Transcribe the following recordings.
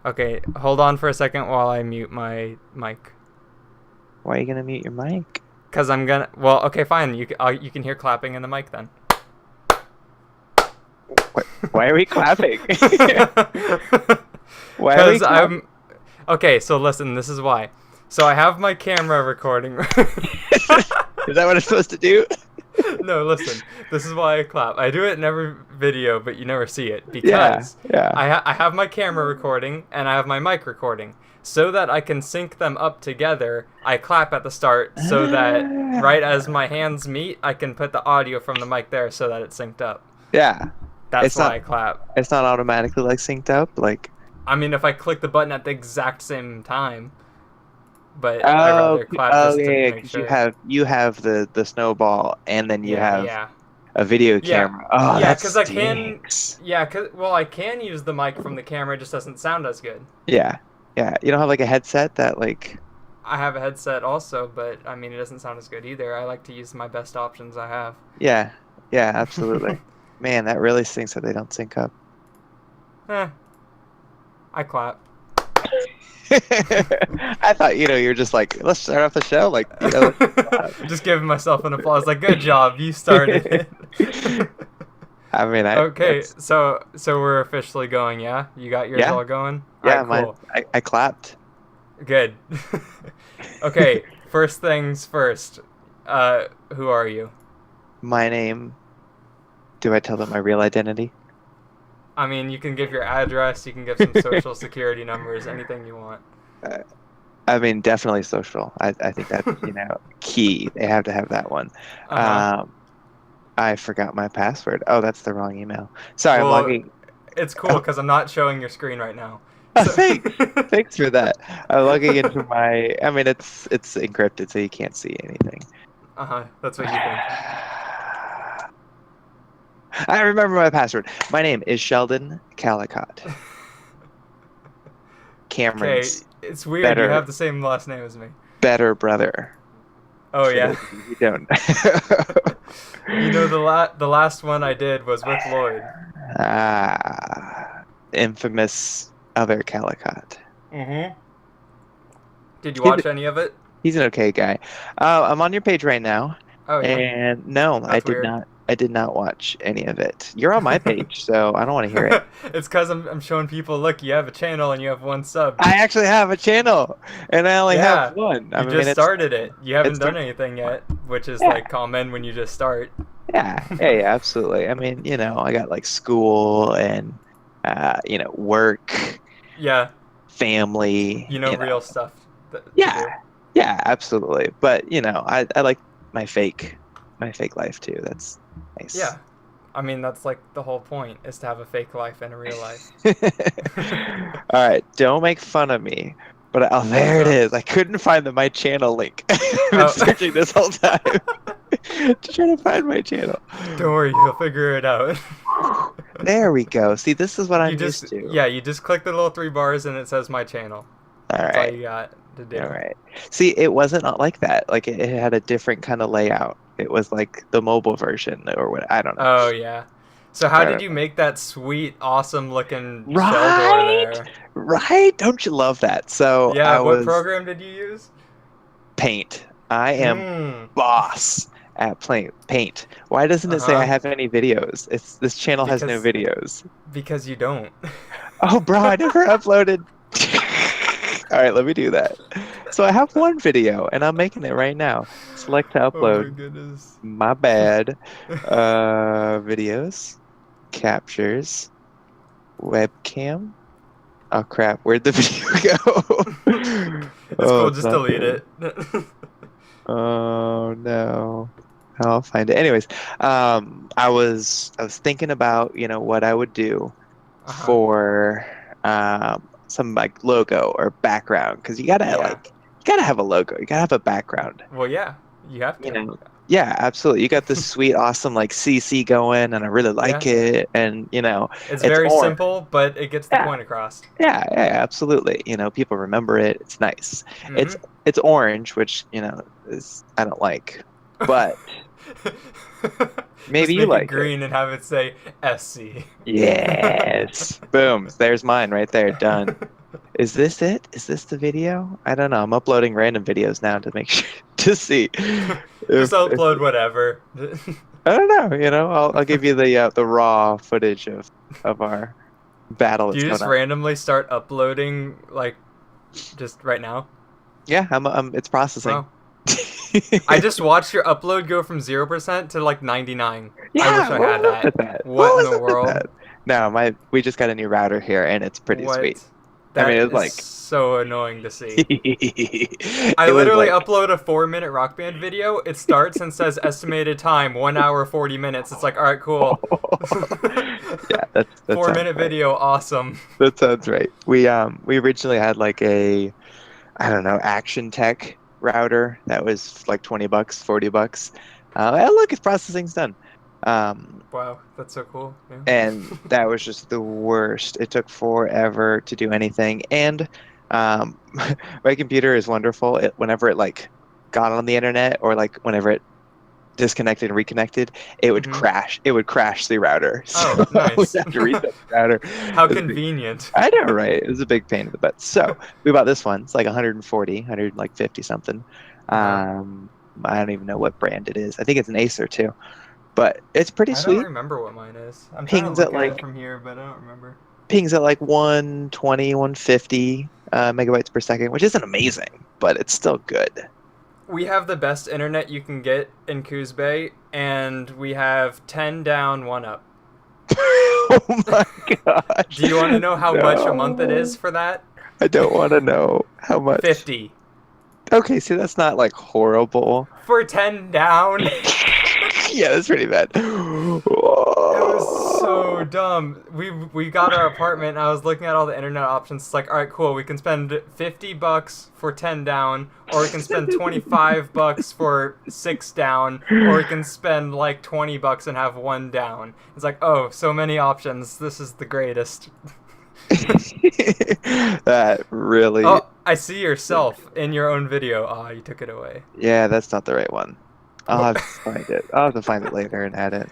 Okay, hold on for a second while I mute my mic. Why are you gonna mute your mic? Cause I'm gonna. Well, okay, fine. You can hear clapping in the mic then. Why are we clapping? Why are we Cause clapping? I'm. Okay, so listen. This is why. So I have my camera recording. Is that what it's supposed to do? No, listen. This is why I clap. I do it in every video, but you never see it Yeah, because yeah. I have my camera recording and I have my mic recording. So that I can sync them up together, I clap at the start so that right as my hands meet, I can put the audio from the mic there so that it's synced up. Yeah. That's It's why not I clap. it's not automatically like synced up. Like, I mean, if I click the button at the exact same time, but I oh, rather clap oh just yeah, to yeah, make because you sure. have the snowball and then you Yeah, have yeah. a video Yeah, camera. Oh, yeah, that because I can. stinks. Yeah, well, I can use the mic from the camera. It just doesn't sound as good. Yeah. Yeah. You don't have like a headset that like I have a headset also, but I mean, it doesn't sound as good either. I like to use my best options I have. yeah. Yeah, absolutely. Man, that really stinks that they don't sync up. Eh, I clap. I thought, you're just like, let's start off the show. Like, Just giving myself an applause. Like, good job, you started it. I mean, Okay, that's, so we're officially going. Yeah, you got yours yeah, all going. All yeah, right, cool. I clapped. Good. Okay, first things first. Who are you? My name, do I tell them my real identity? I mean, you can give your address, you can give some social security numbers, anything you want. Uh, I mean, definitely social. I think that's, key. They have to have that one. Uh huh. Um, I forgot my password. Oh, that's the wrong email. Sorry, I'm Well, logging. it's cool Oh, because I'm not showing your screen right now. So. thanks. Thanks for that. I'm logging into my, I mean, it's encrypted, so you can't see anything. Uh huh. That's what you think. I remember my password. My name is Sheldon Calicott. Okay, Cameron's it's weird. You better have the same last name as me. better brother. Oh For yeah. those of you who don't. You know the last one I did was with Lloyd. Infamous other Calicott. Mm-hmm. Did you He's, watch any of it? he's an okay guy. I'm on your page right now, Oh yeah. and no, I That's did weird. not. I did not watch any of it. You're on my page, so I don't want to hear it. It's because I'm showing people, look, you have a channel and you have one sub. I actually have a channel, and I only have Yeah, one. I you mean, just started it. You haven't it's done anything yet, which is yeah. like common when you just start. Yeah, absolutely. I mean, I got like school and work, Yeah, family, real stuff to yeah, do. yeah, absolutely. But I like my fake life too. That's nice. Yeah, I mean that's like the whole point is to have a fake life and a real life. All right, don't make fun of me. But oh, there it Oh, is. I couldn't find my channel link. I've been oh. searching this whole time to try to find my channel. Don't worry, you'll figure it out. There we go. See, this is what You I'm just used to. yeah, you just click the little three bars and it says my channel. All That's all right. you got to All do. right. See, it wasn't like that. Like it had a different kind of layout. It was like the mobile version or what, I don't know. Oh yeah. So how I did don't you know. make that sweet, awesome looking shell door Right? there? Right? Don't you love that? So Yeah, I what was program did you use? Paint. I am Hmm. boss at Paint. Why doesn't it say I Uh-huh. have any videos? This channel has no Because videos. because you don't. Oh, bro, I never uploaded. All right, let me do that. So I have one video and I'm making it right now. Select to Oh my upload. goodness. My bad. Videos, captures, webcam. Oh crap, where'd the video go? It's Oh, cool, it's just not delete there. it. Oh no. I'll find it. Anyways, I was thinking about, what I would do Uh-huh. for some like logo or background because Yeah. you gotta have a logo. You gotta have a background. Well, yeah, you have You to. know. Yeah, absolutely. You got this sweet, awesome like CC going, and I really like Yeah. it. And It's it's very orange. simple, but it gets the Yeah, point across. yeah, absolutely. People remember it. It's nice. It's Mm-hmm. it's orange, which is I don't like, but maybe Just you make it like it. green and have it say SC. Yes. Boom. There's mine right there. Done. Is this it? Is this the video? I don't know. I'm uploading random videos now to make sure to see Just if upload whatever. I don't know. I'll give you the raw footage of our battle Do that's you going just on. randomly start uploading like just right now? Yeah, it's processing. Wow. I just watched your upload go from 0% to like 99. I wish Yeah, I what had was up that. with that? What What in was the up with world? that? No, we just got a new router here, and it's pretty sweet. What? I mean, That it was is like so annoying to see. I it was literally like upload a 4-minute Rock Band video. It starts and says estimated time 1 hour 40 minutes. It's like, all right, cool. yeah, that Four sounds minute right. video, awesome. That sounds right. We originally had like a I don't know Action Tech router that was like $20, $40. And look, its processing's done. Um, Wow, that's so cool. Yeah. and that was just the worst. It took forever to do anything. And um, my computer is wonderful. Whenever it like got on the internet or like whenever it disconnected and reconnected, it would hmm crash. It would crash the router. Oh, So we'd nice. have to reset the router. How It was a big- convenient. I know, right? It was a big pain in the butt. So we bought this one. It's like 140, 100, like 50 something. Uh-huh. I don't even know what brand it is. I think it's an Acer too, but it's pretty I don't sweet. remember what mine is. I'm trying to Pings at look at it like from here, but I don't remember. pings at like 120, 150 megabytes per second, which isn't amazing, but it's still good. We have the best internet you can get in Coos Bay, and we have 10 down, 1 up. Oh my gosh. Do you want to know how much a month it No. is for that? I don't want to know how much. 50. Okay, see, that's not like horrible. For 10 down? Yeah, that's pretty bad. It was so dumb. We got our apartment and I was looking at all the internet options. It's like, all right, cool. We can spend $50 for 10 down, or we can spend $25 for 6 down, or we can spend like $20 and have 1 down. It's like, oh, so many options. This is the greatest. That really. Oh, I see yourself in your own video. Ah, you took it away. Yeah, that's not the right one. I'll have to find it. I'll have to find it later and add it.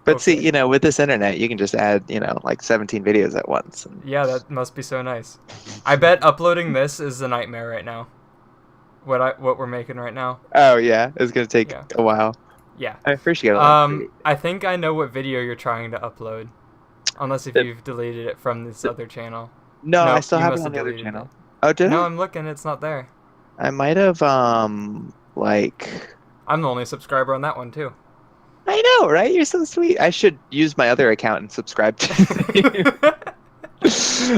But see, Okay. with this internet, you can just add, like 17 videos at once. Yeah, that must be so nice. I bet uploading this is a nightmare right now. What we're making right now. Oh yeah, it's gonna take Yeah. a while. Yeah. I first you gotta I think I know what video you're trying to upload. Unless if The- you've deleted it from this other channel. No, No, I still you have it must on have the other deleted channel. it. Oh, did No, I? I'm looking, it's not there. I might have like I'm the only subscriber on that one too. I know, right? You're so sweet. I should use my other account and subscribe to you.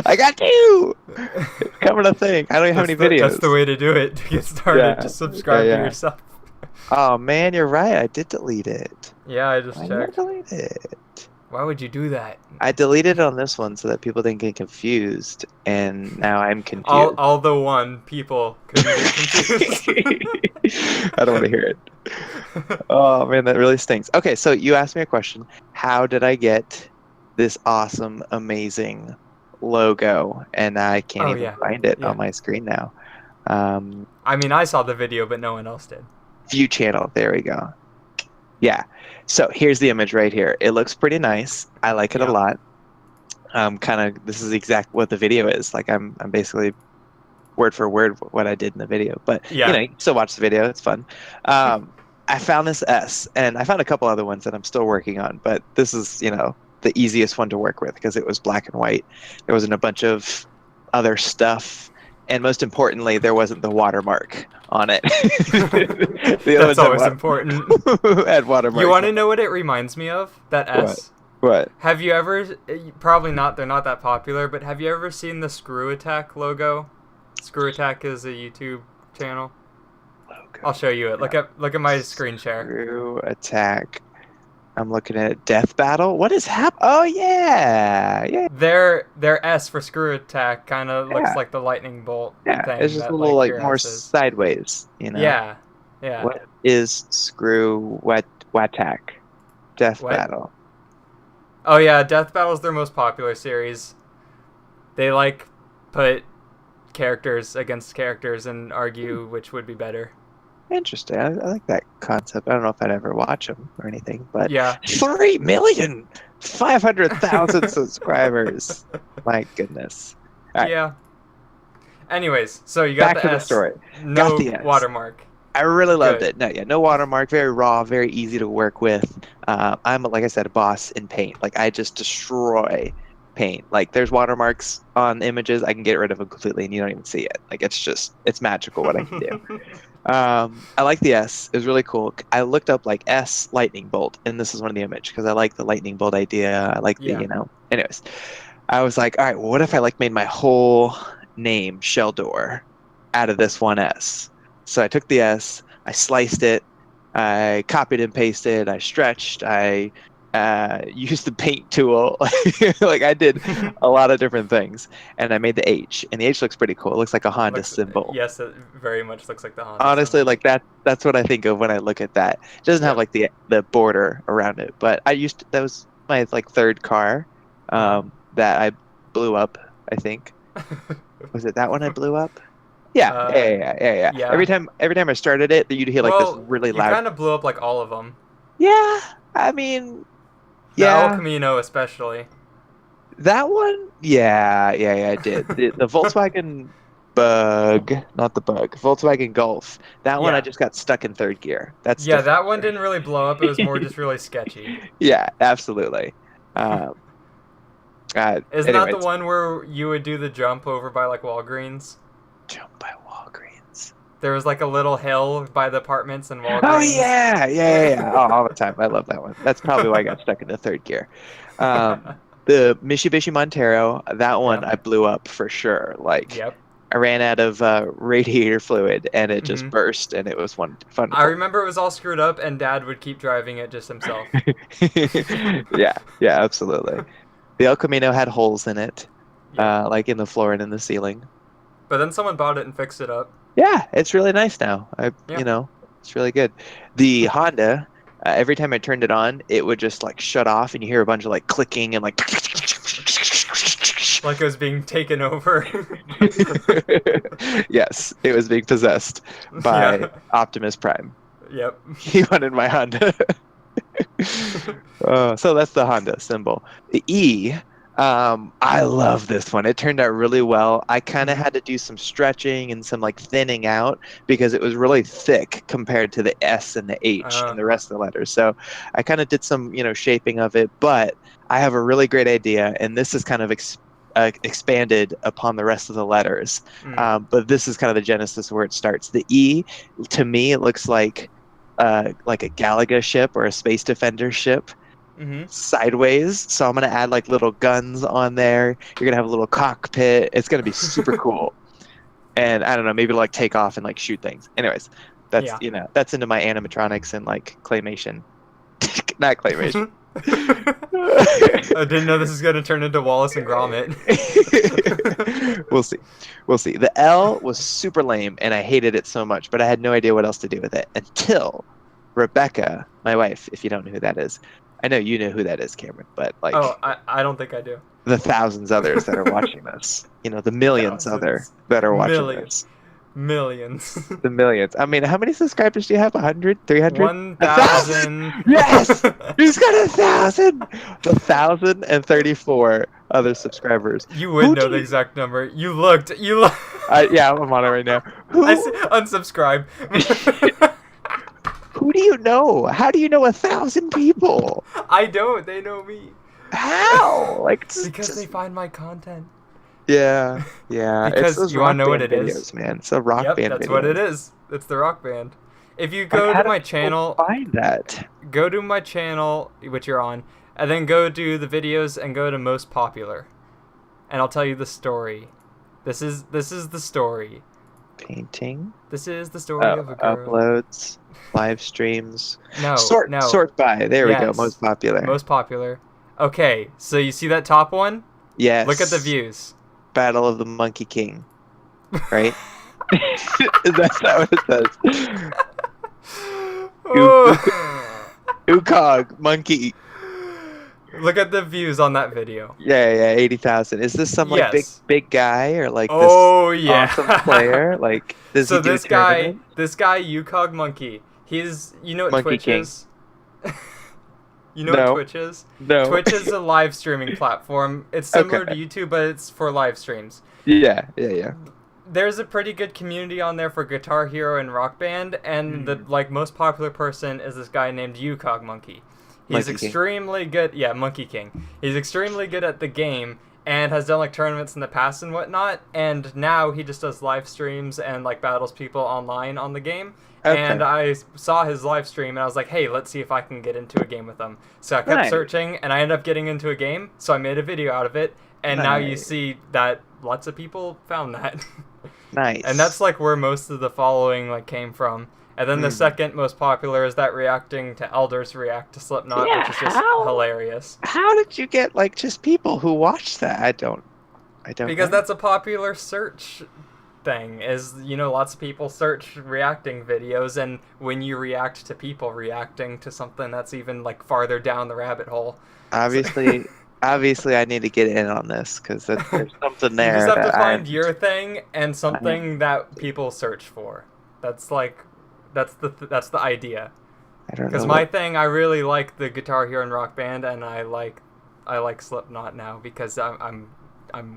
I got you. It's coming a thing. I don't even have any videos. That's the way to do it to get started. Yeah. Just subscribe Yeah. to yourself. Oh man, you're right. I did delete it. Yeah, I just Why did I checked. delete it? Why would you do that? I deleted it on this one so that people didn't get confused, and now I'm confused. All the one people couldn't get confused. I don't want to hear it. Oh man, that really stinks. Okay, so you asked me a question. How did I get this awesome, amazing logo? And I can't Oh, even yeah. find it Yeah. on my screen now. I mean, I saw the video, but no one else did. View channel. There we go. Yeah. So here's the image right here. It looks pretty nice. I like it Yeah. a lot. This is exact what the video is. Like I'm basically word for word what I did in the video. But Yeah. you can still watch the video. It's fun. I found this S, and I found a couple other ones that I'm still working on. But this is the easiest one to work with because it was black and white. There wasn't a bunch of other stuff, and most importantly, there wasn't the watermark on it. The other That's ones had always important. had watermarks. You want to know what it reminds me of? That S. What? Have you ever? Probably not. They're not that popular. But have you ever seen the Screw Attack logo? Screw Attack is a YouTube channel. Logo. I'll show you it. Look at my screen share. Screw Attack. I'm looking at it. Death Battle. What is Oh yeah. Their S for Screw Attack kind of looks Yeah. like the lightning bolt Yeah. thing. It's just that, a little like your more S is. sideways. Yeah. Yeah. What is Screw Attack? Death What? Battle. Oh yeah, Death Battle is their most popular series. They put characters against characters and argue which would be better. Interesting. I like that concept. I don't know if I'd ever watch them or anything, but Yeah. 3,500,000 subscribers. My goodness. All right. Yeah. Anyways, so you got Back the to the S, story. no Got the S. watermark. I really loved Good. it. No, yeah, no watermark, very raw, very easy to work with. I'm like I said, a boss in paint. Like I just destroy paint. Like there's watermarks on images, I can get rid of them completely, and you don't even see it. Like it's magical what I can do. I like the S. It was really cool. I looked up like S lightning bolt, and this is one of the image because I like the lightning bolt idea. I like the, Yeah. Anyways, I was like, all right, well, what if I like made my whole name Sheldor out of this one S? So I took the S, I sliced it, I copied and pasted, I stretched, I used the paint tool. Like I did a lot of different things, and I made the H, and the H looks pretty cool. It looks like a Honda Looks, symbol. yes, it very much looks like the Honda Honestly, symbol. like that's what I think of when I look at that. It doesn't have Yep. like the border around it, but that was my like third car Uh-huh. that I blew up, I think. Was it that one I blew up? Yeah, yeah, uh, yeah, yeah, yeah, yeah. yeah. Every time I started it, you'd hear like this Well, really you loud. kind of blew up like all of them. Yeah, I mean, The El yeah, Camino especially. that one. Yeah, yeah, yeah, I did. The Volkswagen Bug, not the Bug, Volkswagen Golf. That one I Yeah. just got stuck in third gear. That's Yeah, different. that one didn't really blow up. It was more just really sketchy. Yeah, absolutely. Um, Isn't that the anyways, one where you would do the jump over by like Walgreens? jump by Walgreens. There was like a little hill by the apartments in Oh Walgreens. yeah, yeah, yeah, yeah. Oh, all the time. I love that one. That's probably why I got stuck in the third gear. The Mitsubishi Montero, that one Yep. I blew up for sure. Like Yep. I ran out of radiator fluid and it just Hmm. burst, and it was fun to I pull. remember it was all screwed up, and Dad would keep driving it just himself. Yeah, yeah, absolutely. The El Camino had holes in it, Yep. like in the floor and in the ceiling. But then someone bought it and fixed it up. Yeah, it's really nice now. Yeah. It's really good. The Honda, every time I turned it on, it would just like shut off, and you hear a bunch of like clicking and like. Like it was being taken over. Yes, it was being possessed by Yeah. Optimus Prime. Yep. He wanted my Honda. So that's the Honda symbol. The E, I love this one. It turned out really well. I kind of had to do some stretching and some like thinning out because it was really thick compared to the S and the H and the rest of the letters. So I kind of did some, shaping of it, but I have a really great idea, and this is kind of expanded upon the rest of the letters. But this is kind of the genesis where it starts. The E, to me, it looks like a Galaga ship or a Space Defender ship sideways. So I'm gonna add like little guns on there. You're gonna have a little cockpit. It's gonna be super cool. And I don't know, maybe like take off and like shoot things. Anyways, that's Yeah. that's into my animatronics and like claymation. Not claymation. I didn't know this was going to turn into Wallace and Gromit. We'll see. We'll see. The L was super lame, and I hated it so much, but I had no idea what else to do with it until Rebecca, my wife, if you don't know who that is. I know you know who that is, Cameron, but like Oh, I don't think I do. the thousands others that are watching this, the millions Thousands. that are watching Millions. this. Millions. The millions. I mean, how many subscribers do you have? 100? 300? 1,000. Yes! He's got 1,000! 1,034 other subscribers. You would Who know do the you- exact number. You looked. Yeah, I'm on it right now. Who, I said unsubscribe. who do you know? How do you know 1,000 people? I don't. They know me. How? Like Because they find my content. Yeah, yeah. Because it's those you wanna rock know what band it videos, is? man. It's a rock Yep, band that's video. what it is. It's the Rock Band. If you Like, go how to do my people channel, find that. go to my channel, which you're on, and then go to the videos and go to most popular, and I'll tell you the story. This is the story. Painting. This is the story of a girl. Uploads, live streams. No, Sort by. There we go. Yes. Most popular. Most popular. Okay, so you see that top one? Yes. Look at the views. Battle of the Monkey King. Right? That's not what it says. Ukog, monkey. Look at the views on that video. Yeah, 80,000. Is this some like Yes. big guy or like Oh this yeah. awesome player? Like does So he do a this guy, tournament? Ukog Monkey, he's, you know what Monkey Twitch King. is? You know No. what Twitch is? No. Twitch is a live streaming platform. It's similar to Okay. YouTube, but it's for live streams. Yeah. there's a pretty good community on there for Guitar Hero and Rock Band, and the most popular person is this guy named Yukog Monkey. He's extremely good. Yeah, Monkey King. He's extremely good at the game and has done like tournaments in the past and whatnot. And now he just does live streams and like battles people online on the game. Okay. And I saw his live stream and I was like, hey, let's see if I can get into a game with him. So I kept searching and I ended up getting into a game. So I made a video out of it. And now you see that lots of people found that. Nice. And that's like where most of the following like came from. And then the second most popular is that reacting to elders react to Slipknot, which is just hilarious. How did you get like just people who watch that? I don't because that's a popular search thing. Is lots of people search reacting videos, and when you react to people reacting to something that's even like farther down the rabbit hole. Obviously, I need to get in on this because there's something there. You just have to find your thing and something that people search for. That's the idea. I don't know. Because my thing, I really like the Guitar Hero and Rock Band, and I like Slipknot now because I'm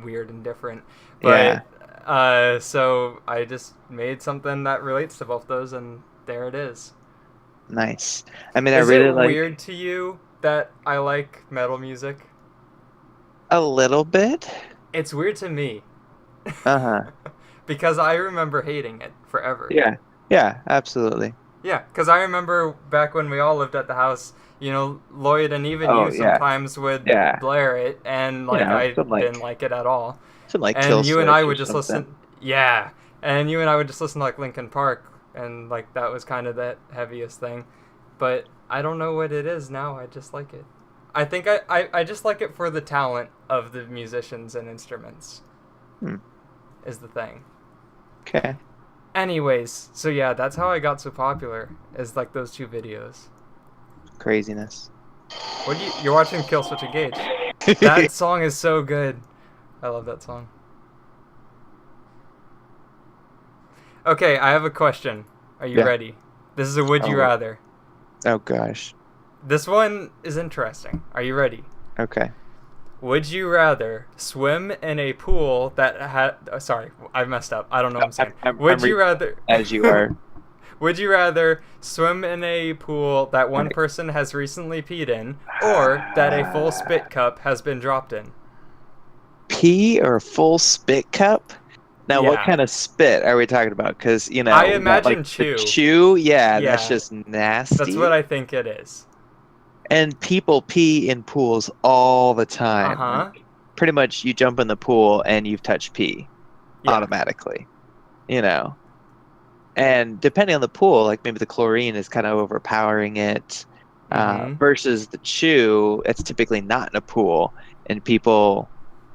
weird and different. But so I just made something that relates to both those, and there it is. Nice. I mean, is I really it weird to you that I like metal music? A little bit. It's weird to me. Uh-huh. Because I remember hating it forever. Yeah, absolutely. Yeah, because I remember back when we all lived at the house, Lloyd and even you sometimes would blare it, and I didn't like it at all. And you and I would just listen. Yeah, and you and I would just listen to like Linkin Park, and like that was kind of the heaviest thing. But I don't know what it is now. I just like it. I think I just like it for the talent of the musicians and instruments. Is the thing. Okay. Anyways, so yeah, that's how I got so popular, is like those two videos. Craziness. You're watching Kill Switch Engage. That song is so good. I love that song. Okay, I have a question. Are you ready? This is a Would You Rather. Oh gosh. This one is interesting. Are you ready? Okay. Would you rather swim in a pool that had... sorry, I messed up. I don't know what I'm saying. Would you rather... As you are. Would you rather swim in a pool that one person has recently peed in, or that a full spit cup has been dropped in? Pee or a full spit cup? Now, what kind of spit are we talking about? Because, I imagine chew. Chew? Yeah, that's just nasty. That's what I think it is. And people pee in pools all the time. Uh-huh. Pretty much you jump in the pool and you've touched pee automatically. And depending on the pool, like maybe the chlorine is kind of overpowering it. Versus the chew, it's typically not in a pool. And people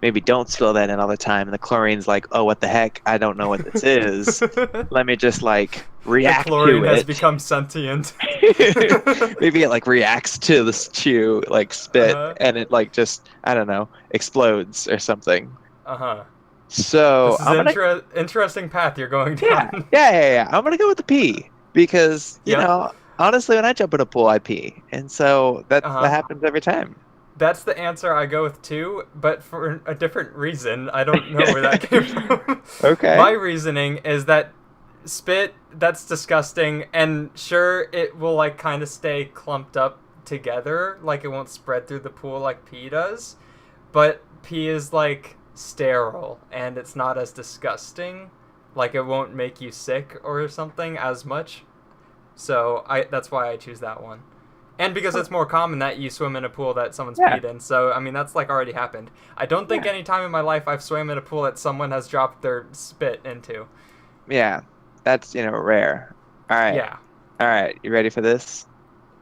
maybe don't spill that in all the time. And the chlorine's like, oh, what the heck? I don't know what this is. Let me just like react to it. The chlorine has become sentient. Maybe it like reacts to this chew, like spit, and it like just, I don't know, explodes or something. So this is interesting path you're going down. Yeah. I'm gonna go with the pee because you know, honestly, when I jump in a pool, I pee, and so that happens every time. That's the answer I go with too, but for a different reason. I don't know where that came from. Okay. My reasoning is that spit, that's disgusting, and sure, it will like kind of stay clumped up together, like it won't spread through the pool like pee does, but pee is like sterile, and it's not as disgusting. Like it won't make you sick or something as much. So that's why I choose that one. And because it's more common that you swim in a pool that someone's peed in. So, I mean, that's like already happened. I don't think any time in my life I've swam in a pool that someone has dropped their spit into. Yeah, that's, rare. All right. Yeah. All right, you ready for this?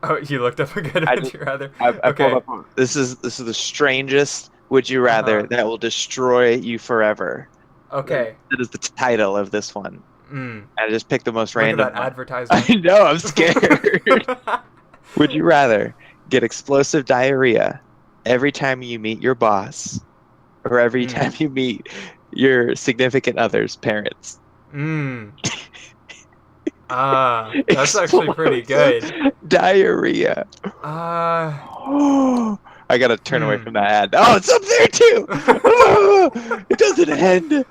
Oh, you looked up a good Would You Rather? I pulled up. This is the strangest Would You Rather that will destroy you forever. Okay. That is the title of this one. I just picked the most random. Look at that advertisement. I know, I'm scared. Would you rather get explosive diarrhea every time you meet your boss, or every time you meet your significant other's parents? That's actually pretty good. Diarrhea. I gotta turn away from that ad. Oh, it's up there too. It doesn't end.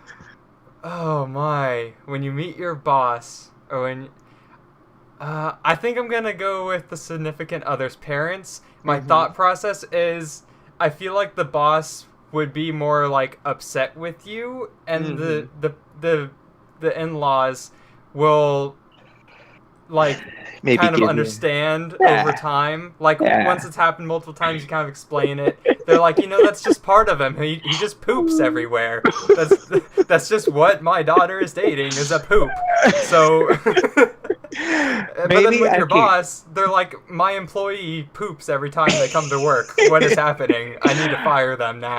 Oh my! When you meet your boss, or when I think I'm gonna go with the significant other's parents. My thought process is, I feel like the boss would be more like upset with you, and the in-laws will like Maybe kind of give you. understand over Yeah, time. Like yeah. once it's happened multiple times, you kind of explain it. They're like, that's just part of him. He just poops everywhere. That's that's just what my daughter is dating is a poop. So, but then Maybe with I your can. boss, they're like, my employee poops every time they come to work. What is happening? I need to fire them now.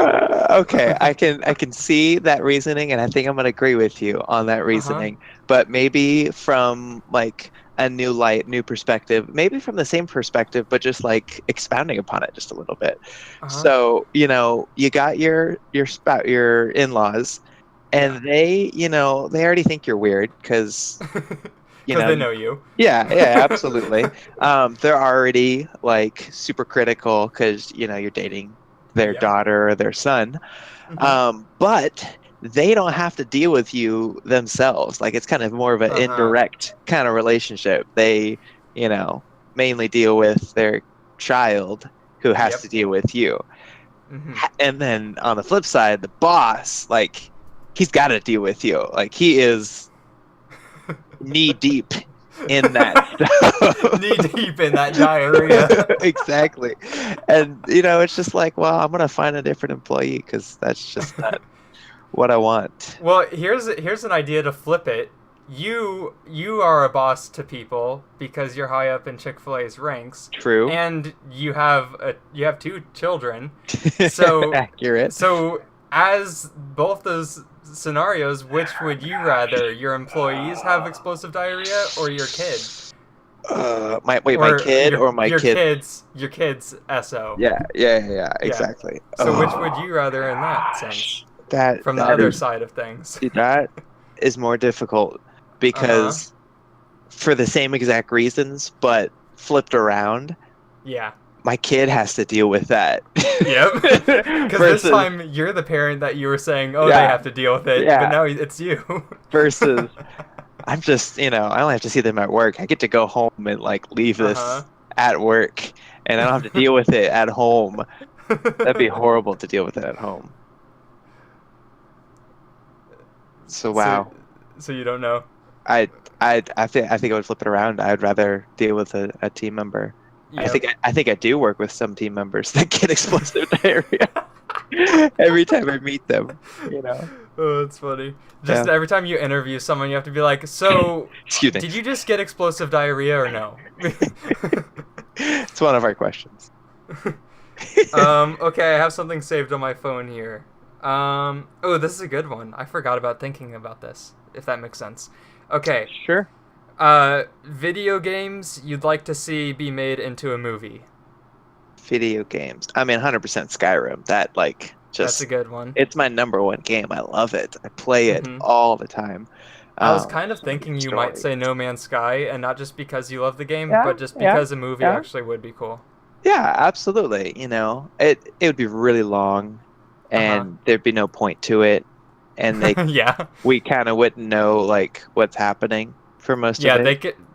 Okay, I can see that reasoning, and I think I'm gonna agree with you on that Uh huh. reasoning. But maybe from like a new light, new perspective, maybe from the same perspective, but just like expounding upon it just a little bit. Uh huh. So, you got your in-laws, Yeah. and they already think you're weird because you Because know they know you. yeah, yeah, absolutely. They're already like super critical because you're dating their Yeah. daughter or their son. Mm-hmm. But they don't have to deal with you themselves. Like it's kind of more of an Uh huh. indirect kind of relationship. They, you know, mainly deal with their child who has to Yep. deal with you. Mm-hmm. And then on the flip side, the boss, like he's got to deal with you. Like he is knee deep in that stuff. Knee deep in that diarrhea. Exactly. And it's just like, well, I'm gonna find a different employee because that's just not what I want. Well, here's an idea to flip it. You are a boss to people because you're high up in Chick-fil-A's ranks, True. and you have two children. So Accurate. so as both those scenarios, which would you rather? Your employees have explosive diarrhea or your kid? My Or kid or my kid? your kids SO. Yeah, yeah, yeah, yeah, Yeah. exactly. So which would Oh you rather in that gosh, sense? that From the that other is side of things. that is more difficult Uh-huh. because for the same exact reasons, but flipped around, Yeah. my kid has to deal with that. Yep. Because this Versus, time you're the parent that you were saying, oh, they yeah, have to deal with it, but yeah. now it's you. Versus, I'm just, I only have to see them at work. I get to go home and like leave Uh-huh. this at work, and I don't have to deal with it at home. That'd be horrible to deal with it at home. So so wow, so you don't know. I I think I would flip it around. I'd rather deal with a team member. Yep. I think I do work with some team members that get explosive diarrhea every time I meat them. You know. Oh, that's funny. Yeah. Just every time you interview someone, you have to be like, so, Excuse me. did you just get explosive diarrhea or no? It's one of our questions. Okay, I have something saved on my phone here. Oh, this is a good one. I forgot about thinking about this, if that makes sense. Okay, Sure. video games you'd like to see be made into a movie. Video games. I mean, 100% Skyrim. That like That's a just good one. it's my number one game. I love it. I play it Hmm. all the time. I was kind of So many thinking you might stories. say No Man's Sky, and not just because you love the game, Yeah, but just yeah, because a movie yeah. actually would be cool. Yeah, absolutely. It would be really long, Uh and there'd be no point to it, and huh. Yeah. we kind of wouldn't know like what's happening for most of Yeah, it.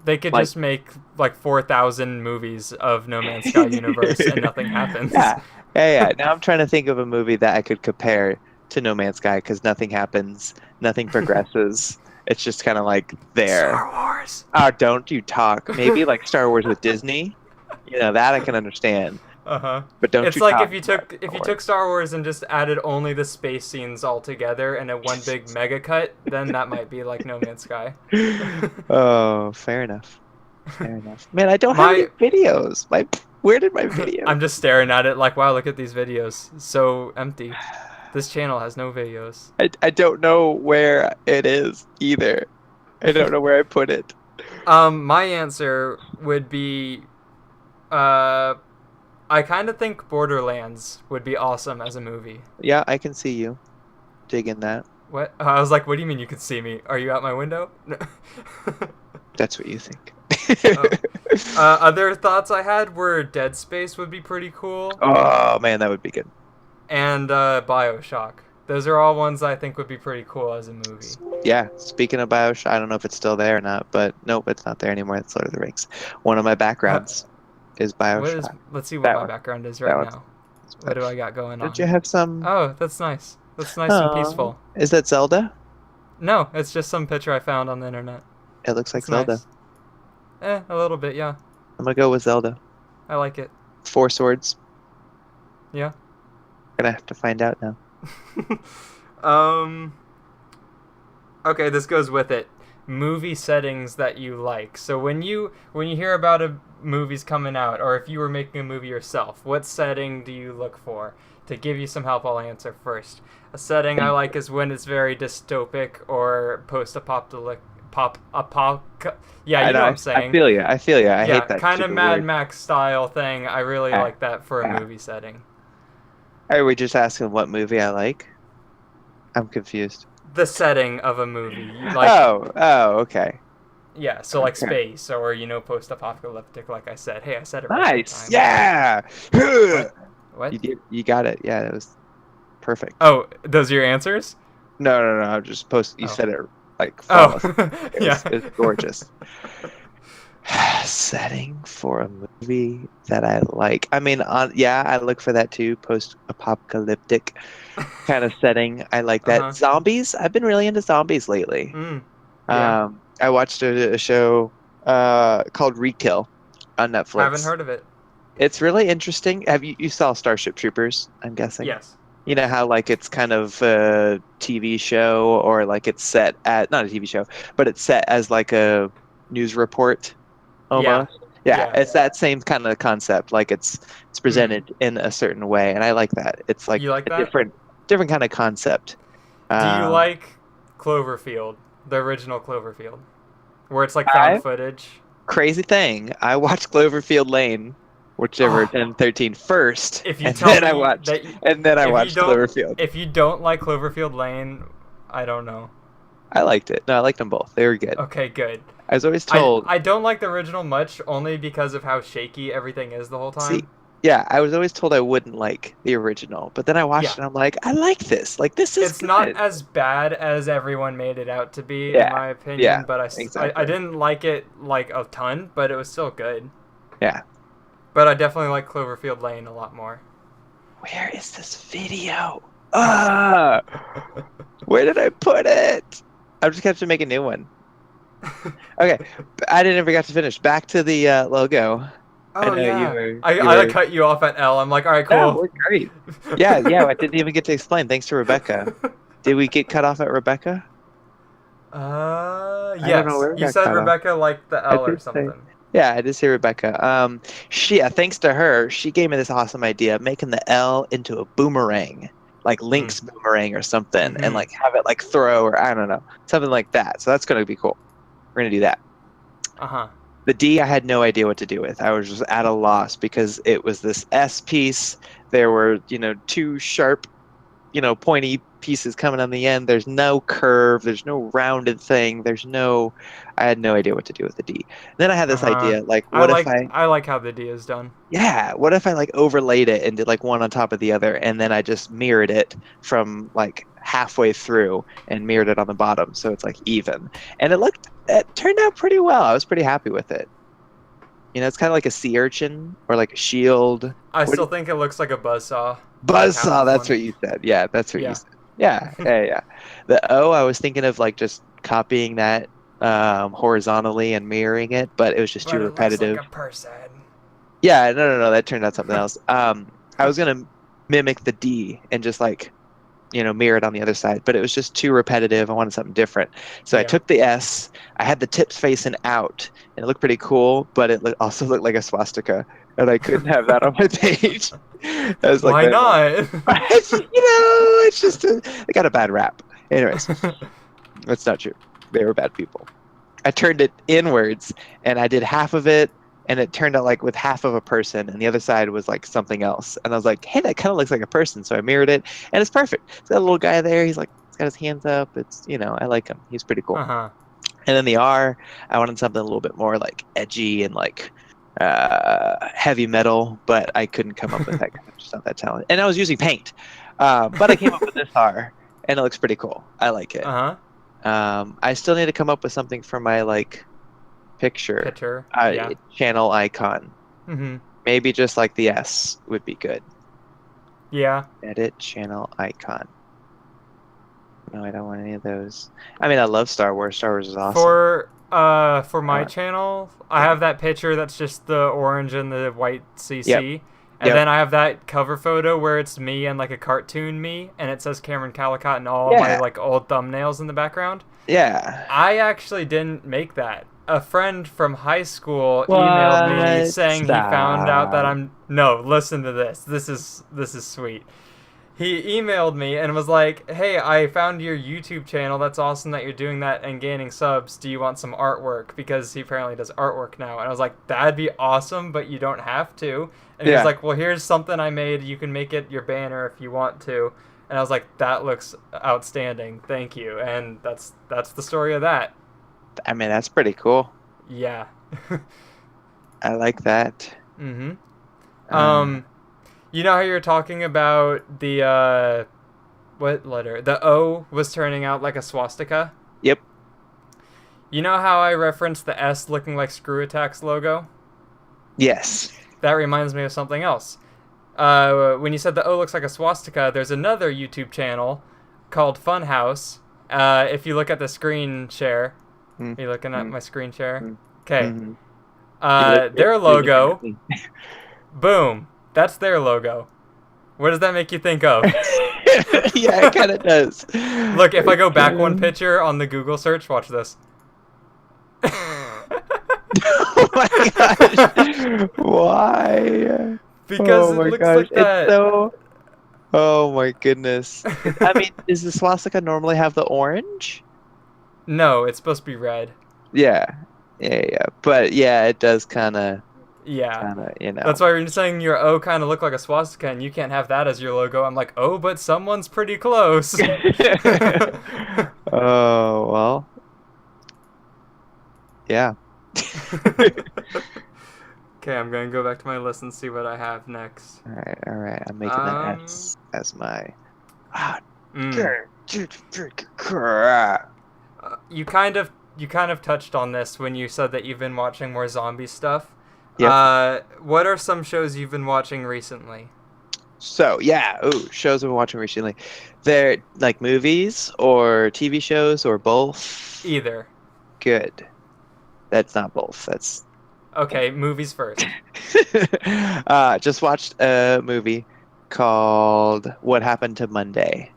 they could Like, just make like 4,000 movies of No Man's Sky universe and nothing happens. yeah, yeah. Now I'm trying to think of a movie that I could compare to No Man's Sky because nothing happens, nothing progresses. It's just kind of like there. Star Wars. Oh, don't you talk? Maybe like Star Wars with Disney. That I can understand. Uh-huh. But don't It's you like talk if you about took Star Wars. Star Wars and just added only the space scenes all together in a one big mega cut, then that might be like No Man's Sky. Oh, fair enough. Fair enough. Man, I don't have any My videos. Where did my video? I'm just staring at it like, wow, look at these videos. So empty. This channel has no videos. I don't know where it is either. I don't know where I put it. My answer would be I kind of think Borderlands would be awesome as a movie. Yeah, I can see you digging that. What? I was like, what do you mean you can see me? Are you out my window? That's what you think. Oh. Other thoughts I had were Dead Space would be pretty cool, Oh man, that would be good. and BioShock. Those are all ones I think would be pretty cool as a movie. Yeah, speaking of Bioshock, I don't know if it's still there or not, but nope, it's not there anymore. It's Lord of the Rings. One of my backgrounds is Bioshock. Let's see what That my one. background is That right one's. now. What do I got going Did you on? have some? Oh, that's nice. That's nice and Oh, peaceful. is that Zelda? No, it's just some picture I found on the internet. It looks like It's Zelda. nice. A little bit, yeah. I'm gonna go with Zelda. I like it. 4 swords. Yeah. Gonna have to find out now. Okay, this goes with it. Movie settings that you like. So when you hear about a movie's coming out, or if you were making a movie yourself, what setting do you look for? To give you some help, I'll answer first. A setting I like is when it's very dystopic or post-apocalyptic. Yeah, you know what I'm saying. I feel you. I feel you. I Yeah, hate that. kind of super Mad weird. Max style thing. I really Yeah. like that for a Yeah. movie setting. Are we just asking what movie I like? I'm confused. The setting of a movie, like Okay. yeah, so like Okay. space or post-apocalyptic. Like I said, hey, I said it right Nice. that time. Yeah. What? You did. You got it. Yeah, that was perfect. Oh, those are your answers? No. I'm just post. You Oh. said it like Oh, flawless. yeah. It's gorgeous. Setting for a movie that I like. I mean, I look for that too. Post-apocalyptic kind of setting. I like that. Uh-huh. Zombies. I've been really into zombies lately. Yeah. I watched a show called Rekill on Netflix. Haven't heard of it. It's really interesting. Have you saw Starship Troopers? I'm guessing. Yes. You know how like it's kind of a TV show, or like it's set at not a TV show, but it's set as like a news report almost. Yeah, Yeah. it's that same kind of concept. Like it's presented in a certain way, and I like that. It's like You like a that? different kind of concept. Do you like Cloverfield, the original Cloverfield, where it's like found footage? Crazy thing? I watched Cloverfield Lane, whichever 10-13 first, If you and tell then me I watched, that and then I if you watched don't- Cloverfield. If you don't like Cloverfield Lane, I don't know. I liked it. No, I liked them both. They were good. Okay, good. I was always told. I don't like the original much, only because of how shaky everything is the whole time. See, yeah, I was always told I wouldn't like the original, but then I watched it and I'm like, I like this. Like this is It's good. not as bad as everyone made it out to be, Yeah, in my opinion. yeah, But I exactly. didn't like it like a ton, but it was still good. Yeah. But I definitely like Cloverfield Lane a lot more. Where is this video? Ah, where did I put it? I'm just gonna have to make a new one. Okay, I didn't ever got to finish. Back to the logo. Oh know yeah. I cut you off at L. I'm like, all right, Yeah, cool. we're great. Yeah. I didn't even get to explain. Thanks to Rebecca. Did we get cut off at Rebecca? Yes. don't know where it You got said cut off. Rebecca liked the L or did say- something. Yeah, I did see Rebecca. Thanks to her, she gave me this awesome idea of making the L into a boomerang, like Link's boomerang or something, and like have it like throw, or I don't know, something like that. So that's gonna be cool. We're gonna do that. Uh-huh. The D, I had no idea what to do with. I was just at a loss because it was this S piece. There were, two sharp, pointy pieces coming on the end. There's no curve. There's no rounded thing. I had no idea what to do with the D. Then I had this idea, like, I like how the D is done. Yeah, what if I like overlaid it and did like one on top of the other, and then I just mirrored it from like halfway through and mirrored it on the bottom, so it's like even. And it turned out pretty well. I was pretty happy with it. It's kind of like a sea urchin or like a shield. I still think it looks like a buzzsaw. Buzzsaw, that's what you said. Yeah, that's what you said. Yeah. The O, I was thinking of like just copying that horizontally and mirroring it, but it was just too repetitive. It looks like a person. Yeah, no, that turned out something else. I was gonna mimic the D and just like, mirror it on the other side, but it was just too repetitive. I wanted something different, so I took the S. I had the tips facing out, and it looked pretty cool, but it also looked like a swastika, and I couldn't have that on my page. I was like, why not? It's just they got a bad rap. Anyways, that's not true. They were bad people. I turned it inwards, and I did half of it, and it turned out like with half of a person, and the other side was like something else. And I was like, hey, that kind of looks like a person. So I mirrored it, and it's perfect. It's got a little guy there. He's got his hands up. It's, I like him. He's pretty cool. Uh-huh. And then the R, I wanted something a little bit more like edgy and like heavy metal, but I couldn't come up with that. I'm just not that talented. And I was using paint. But I came up with this R, and it looks pretty cool. I like it. Uh-huh. I still need to come up with something for my like picture Picture. Yeah. channel icon. Mm-hmm. Maybe just like the S would be good. Yeah. Edit channel icon. No, I don't want any of those. I mean, I love Star Wars. Star Wars is awesome. For my channel, I have that picture that's just the orange and the white CC. Yep. And Yep. then I have that cover photo where it's me and like a cartoon me, and it says Cameron Calicott and all my Yeah. like old thumbnails in the background. Yeah. I actually didn't make that. A friend from high school emailed me What? saying he found out that Stop. No, listen to this. This is sweet. He emailed me and was like, "Hey, I found your YouTube channel. That's awesome that you're doing that and gaining subs. Do you want some artwork?" Because he apparently does artwork now. And I was like, "That'd be awesome, but you don't have to." And he was Yeah. like, "Well, here's something I made. You can make it your banner if you want to." And I was like, "That looks outstanding. Thank you." And that's the story of that. I mean, that's pretty cool. Yeah. I like that. Mm-hmm. You know how you were talking about the what letter? The O was turning out like a swastika? Yep. You know how I referenced the S looking like Screw Attack's logo? Yes. That reminds me of something else. When you said the O looks like a swastika, there's another YouTube channel called Funhouse. If you look at the screen share, are you looking at my screen share? Okay. Their logo, boom, that's their logo. What does that make you think of? Yeah, it kind of does. Look, if I go back one picture on the Google search, watch this. Oh my gosh. Why? Because Oh it my looks gosh. like that. It's so... Oh my goodness. I mean, does the swastika normally have the orange? No, it's supposed to be red. Yeah. Yeah. But yeah, it does kind of, Yeah. you know. That's why you're saying your O kind of look like a swastika, and you can't have that as your logo. I'm like, oh, but someone's pretty close. Oh, well. Yeah. Okay, I'm going to go back to my list and see what I have next. All right. I'm making that as my... You kind of touched on this when you said that you've been watching more zombie stuff. Yep. What are some shows you've been watching recently? So, yeah. Ooh, shows I've been watching recently. They're like movies or TV shows or both? Either. Good. That's not both. That's... Okay, movies first. Just watched a movie called What Happened to Monday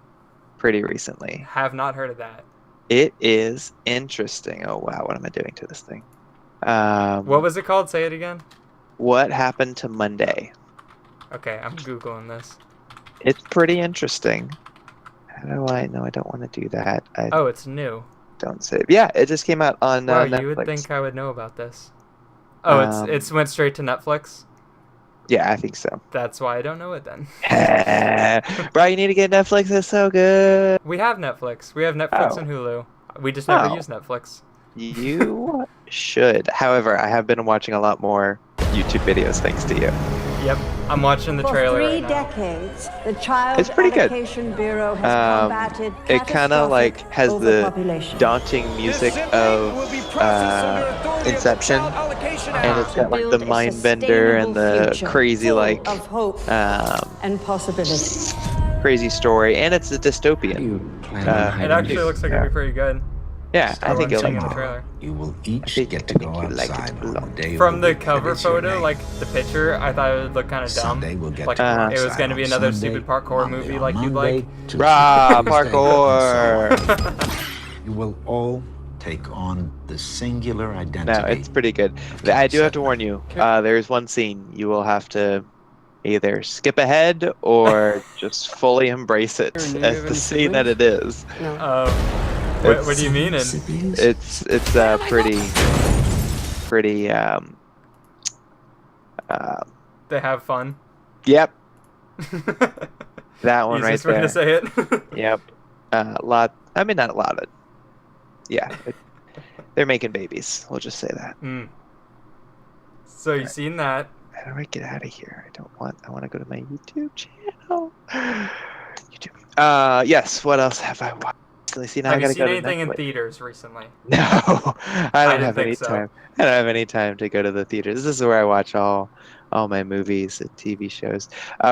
pretty recently. Have not heard of that. It is interesting. Oh, wow. What am I doing to this thing? What was it called? Say it again. What Happened to Monday? Okay, I'm Googling this. It's pretty interesting. How do I... No, I don't want to do that. Oh, it's new. Don't say... Yeah, it just came out on Wow, Netflix. you would think I would know about this. Oh, it's went straight to Netflix? Yeah, I think so. That's why I don't know it then. Bro, you need to get Netflix. It's so good. We have Netflix. We have Netflix and Hulu. We just never use Netflix. You should. However, I have been watching a lot more YouTube videos thanks to you. Yep, I'm watching the trailer For 3 right now. decades, the Child It's pretty good. Allocation Bureau has combated It kind of like has the overpopulation. daunting music of Inception, and it's got like the mind bender and the crazy like of hope and possibility. crazy story, and it's a dystopian. It actually looks like it'd be pretty good. Yeah, I think you'll like in the it. trailer. You will each think- get to I think go you like it outside a lot. on the day From of the week cover that is your photo, name. like the picture, I thought it would look kind of dumb. Someday we'll get Like to go it was outside going to be on another Sunday, stupid parkour Monday movie on like you'd Monday, like. Tuesday, Rah, Wednesday, parkour. and so on. You will all take on the singular identity. No, it's pretty good. I do have to warn you. There's one scene you will have to either skip ahead or just fully embrace it as the scene that it is. What do you mean? It's pretty They have fun. Yep, that one right Easiest way there. to say it. Yep, lot. I mean, not a lot of. Yeah, they're making babies. We'll just say that. So you've seen that. How do I get out of here? I want to go to my YouTube channel. Yes. What else have I watched? Let's see, now Have I you gotta seen go to anything in Netflix. theaters recently? No, I don't didn't have think any so. time. I don't have any time to go to the theaters. This is where I watch all my movies and TV shows.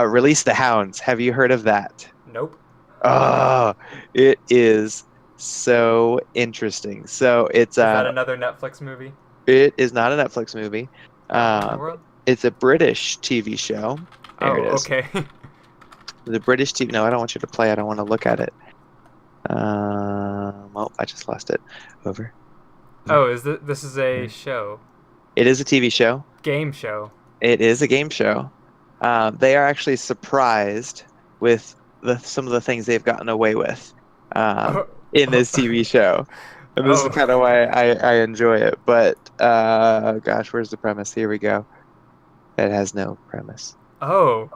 Release the Hounds. Have you heard of that? Nope. Oh, it is so interesting. So Is that another Netflix movie? it is not a Netflix movie. Oh, in the Um, world? it's a British TV show. There Oh, it is. okay. The British TV. No, I don't want you to play. I don't want to look at it. Oh, I just lost it. Over. Oh, this is a show. It is a TV show. Game show. It is a game show. They are actually surprised with some of the things they've gotten away with in this TV show. And this is kind of why I enjoy it. But, gosh, where's the premise? Here we go. It has no premise. Oh.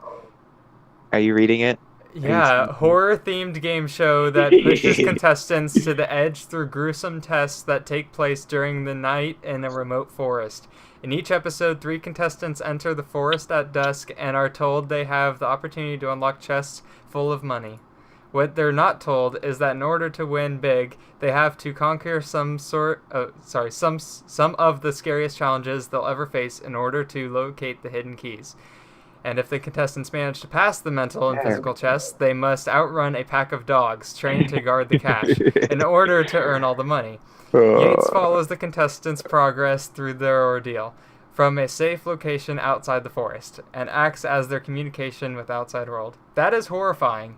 Are you reading it? Yeah, horror-themed game show that pushes contestants to the edge through gruesome tests that take place during the night in a remote forest. In each episode, 3 contestants enter the forest at dusk and are told they have the opportunity to unlock chests full of money. What they're not told is that in order to win big, they have to conquer some of the scariest challenges they'll ever face in order to locate the hidden keys. And if the contestants manage to pass the mental and physical tests, they must outrun a pack of dogs trained to guard the cash in order to earn all the money. Yates follows the contestants' progress through their ordeal from a safe location outside the forest and acts as their communication with the outside world. That is horrifying.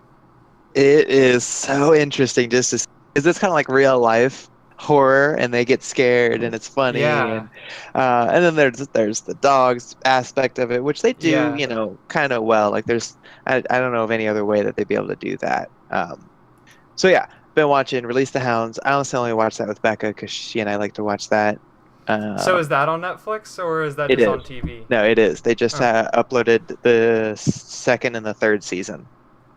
It is so interesting just to see. Is this kind of like real life horror, and they get scared and it's funny, Yeah. and then there's the dogs aspect of it, which they do, Yeah. kind of well. Like I don't know of any other way that they'd be able to do that. So yeah, been watching Release the Hounds. I honestly only watch that with Becca because she and I like to watch that. So is that on Netflix or is that It just is. on TV? No, it is. They just uploaded the second and the third season.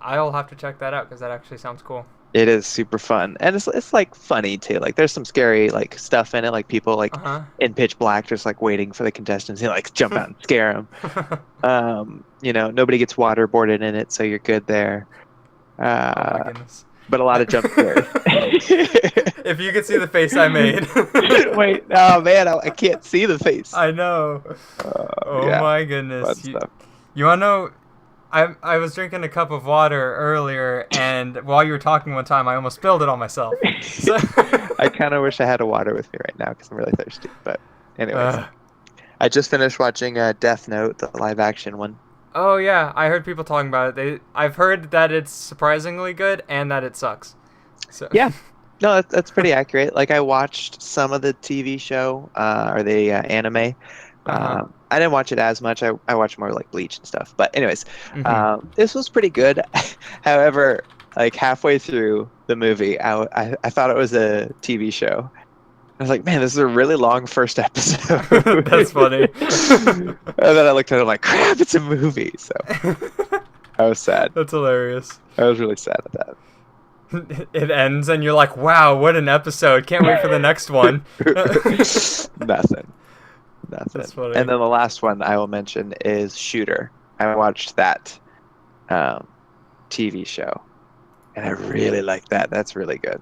I'll have to check that out because that actually sounds cool. It is super fun, and it's like funny too. Like there's some scary like stuff in it, like people like in pitch black just like waiting for the contestants to like jump out and scare them. Nobody gets waterboarded in it, so you're good there. Oh my goodness! But a lot of jump scares. If you could see the face I made. Wait, oh man, I can't see the face. I know. Yeah, my goodness! fun stuff. You wanna know? I was drinking a cup of water earlier, and while you were talking one time, I almost spilled it on myself. So I kind of wish I had a water with me right now because I'm really thirsty. But anyways, I just finished watching Death Note, the live action one. Oh yeah, I heard people talking about it. I've heard that it's surprisingly good and that it sucks. So yeah, no, that's pretty accurate. Like I watched some of the TV show or the anime. I didn't watch it as much. I watched more like Bleach and stuff. But anyways, this was pretty good. However, like halfway through the movie, I thought it was a TV show. I was like, man, this is a really long first episode. That's funny. And then I looked at it like, crap, it's a movie. So I was sad. That's hilarious. I was really sad at that. It ends and you're like, wow, what an episode. Can't wait for the next one. Nothing. That's funny. And then the last one I will mention is Shooter. I watched that TV show, and I really like that. That's really good.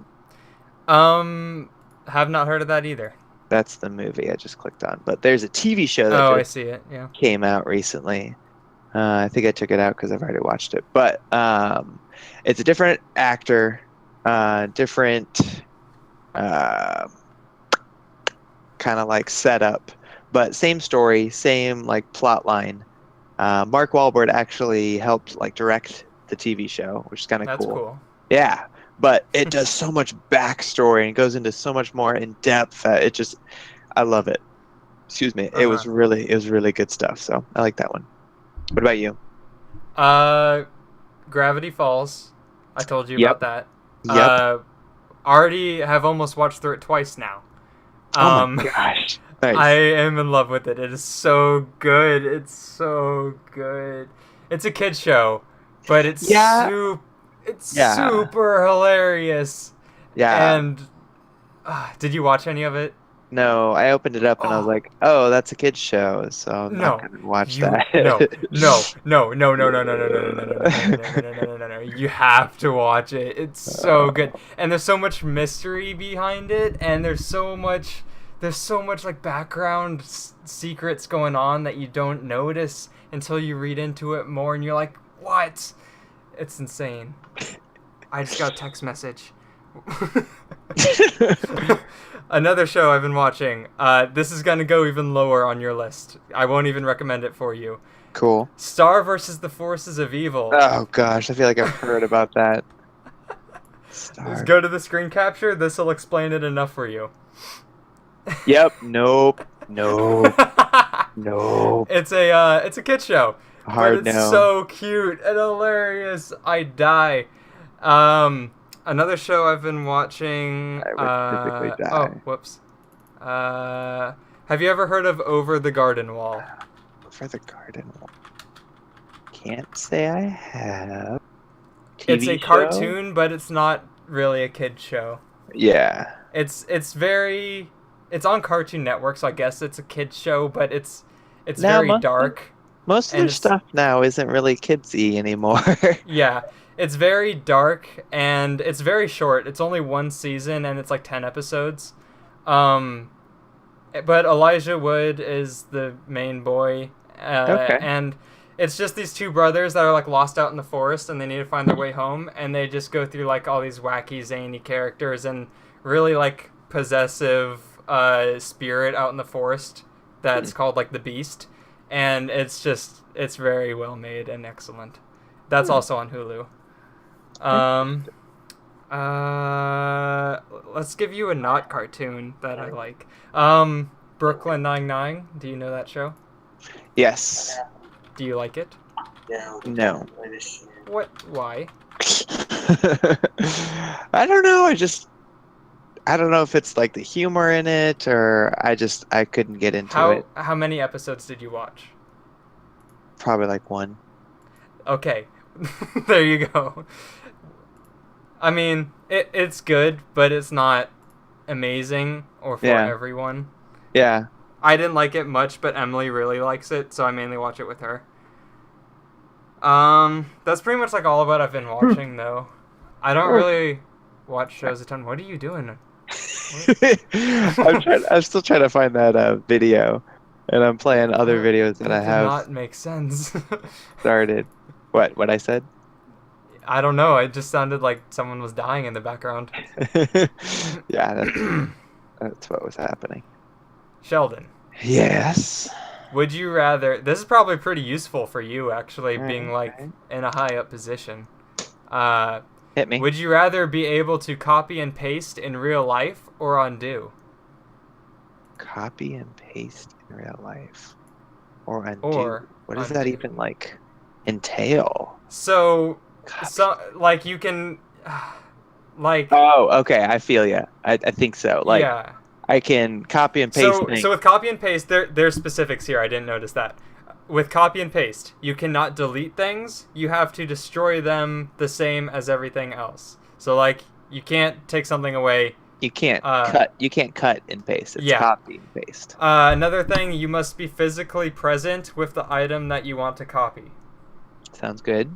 Have not heard of that either. That's the movie I just clicked on. But there's a TV show that I see it. Yeah. came out recently. I think I took it out because I've already watched it. But it's a different actor, different kind of like setup. But same story, same like plot line. Mark Wahlberg actually helped like direct the TV show, which is kind of cool. That's cool. Yeah, but it does so much backstory and goes into so much more in depth. I love it. Excuse me. It was really good stuff. So I like that one. What about you? Gravity Falls. I told you Yep. about that. Yep. Already have almost watched through it twice now. Oh my gosh. Nice. I am in love with it. It is so good. It's so good. It's a kid show, but it's super hilarious. Yeah. And did you watch any of it? No, I opened it up and I was Oh. like, "Oh, that's a kids show," so I'm No, not gonna watch you that. no no no no no no no no no no no no no no no no no. You have to watch it. It's so good, and there's so much mystery behind it, and there's so much like background secrets going on that you don't notice until you read into it more, and you're like, what? It's insane. I just got a text message. Another show I've been watching. This is gonna go even lower on your list. I won't even recommend it for you. Cool. Star versus the Forces of Evil. Oh gosh, I feel like I've heard about that. Let's go to the screen capture. This will explain it enough for you. Yep. Nope. Nope. Nope. It's a kid show. Hard but it's no. so cute and hilarious. I die. Another show I've been watching. I would physically die. Oh, whoops. Have you ever heard of Over the Garden Wall? For the garden wall. Can't say I have. It's TV a show? cartoon, but it's not really a kid show. Yeah. It's on Cartoon Network, so I guess it's a kid show, but it's Now, very dark. Most of And their it's- stuff now isn't really kidsy anymore. Yeah, it's very dark and it's very short. It's only one season and it's like 10 episodes. But Elijah Wood is the main boy. Okay. And it's just these two brothers that are like lost out in the forest and they need to find their way home, and they just go through like all these wacky zany characters and really like possessive spirit out in the forest that's called like the Beast, and it's very well made and excellent. That's also on Hulu. Let's give you a not cartoon that I like. Brooklyn Nine-Nine. Do you know that show? Yes. Do you like it? No. What? Why? I don't know. I don't know if it's like the humor in it, or I couldn't get into it. How many episodes did you watch? Probably like one. Okay. There you go. I mean, it's good, but it's not amazing or for Yeah. everyone. Yeah. I didn't like it much, but Emily really likes it, so I mainly watch it with her. That's pretty much like all of what I've been watching, though. I don't really watch shows a ton. What are you doing? I'm still trying to find that video, and I'm playing other videos that I did have not make sense. started. What I said? I don't know. It just sounded like someone was dying in the background. Yeah, that's what was happening. Sheldon, Yes. would you rather... This is probably pretty useful for you, actually, being like Okay. in a high up position. Hit me. Would you rather be able to copy and paste in real life or undo? Copy and paste in real life, or undo. Or what does that undo. even like entail? So Copy. like you can like Oh, okay. I feel ya. I think so. Like yeah. I can copy and paste things. So with copy and paste, there's specifics here. I didn't notice that. With copy and paste, you cannot delete things. You have to destroy them the same as everything else. So like you can't take something away. You can't cut. You can't cut and paste. It's Yeah. copy and paste. Another thing, you must be physically present with the item that you want to copy. Sounds good.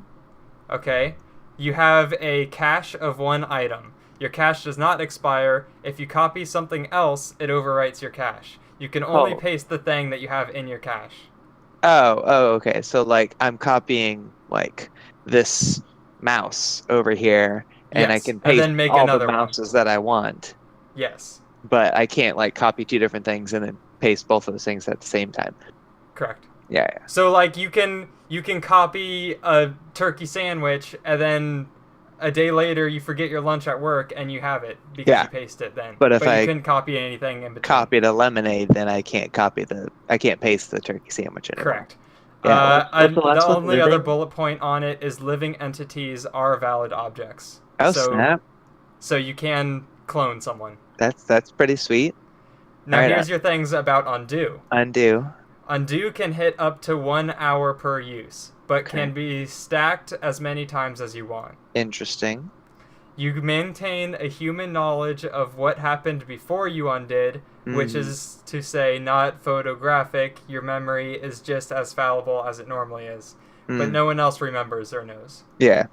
Okay? You have a cache of one item. Your cache does not expire. If you copy something else, it overwrites your cache. You can only Oh. paste the thing that you have in your cache. Oh, okay. So like I'm copying like this mouse over here, and I Yes, can and paste then make all another the one. mouses that I want. Yes, But I can't like copy two different things and then paste both of those things at the same time. correct. Yeah. So like you can copy a turkey sandwich and then a day later you forget your lunch at work and you have it because Yeah. you paste it then. But if you I couldn't copy anything in between. Copied a lemonade, then I can't paste the turkey sandwich anymore. Correct. Yeah, what's the last The one? only other Living? bullet point on it is living entities are valid objects. Oh so, snap! So you can clone someone. That's pretty sweet. Now Alright, here's your things about undo. Undo. Undo can hit up to 1 hour per use, but Okay. can be stacked as many times as you want. Interesting. You maintain a human knowledge of what happened before you undid, which is to say not photographic. Your memory is just as fallible as it normally is. But no one else remembers or knows. Yeah.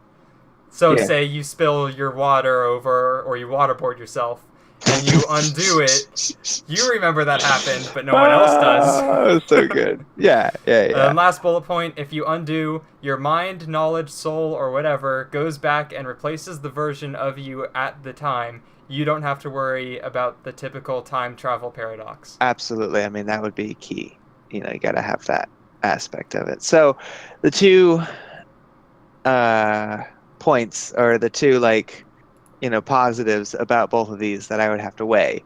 So say you spill your water over, or you waterboard yourself, and you undo it. You remember that happened, but no one else does. Oh, so good. Yeah. Last bullet point, if you undo, your mind, knowledge, soul, or whatever goes back and replaces the version of you at the time. You don't have to worry about the typical time travel paradox. Absolutely. I mean, that would be key. You got to have that aspect of it. So the two points, or the two positives about both of these that I would have to weigh.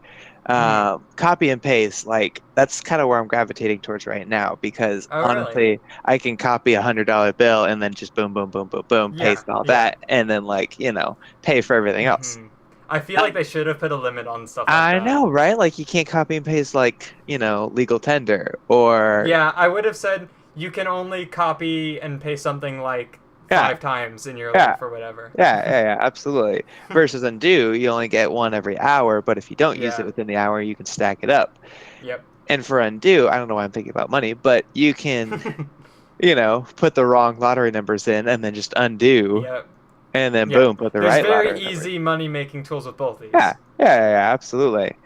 Copy and paste, that's kind of where I'm gravitating towards right now, because honestly, I can copy $100 bill and then just boom, boom, boom, boom, boom, paste all that, and then pay for everything else. I feel like they should have put a limit on stuff like that. I know, right? You can't copy and paste legal tender or... Yeah, I would have said you can only copy and paste something 5 times in your life or whatever. Yeah, absolutely. Versus undo, you only get one every hour, but if you don't use it within the hour, you can stack it up. Yep. And for undo, I don't know why I'm thinking about money, but you can, put the wrong lottery numbers in and then just undo. Yep. And then boom, put the right lottery There's very easy money-making tools with both these. Yeah, absolutely.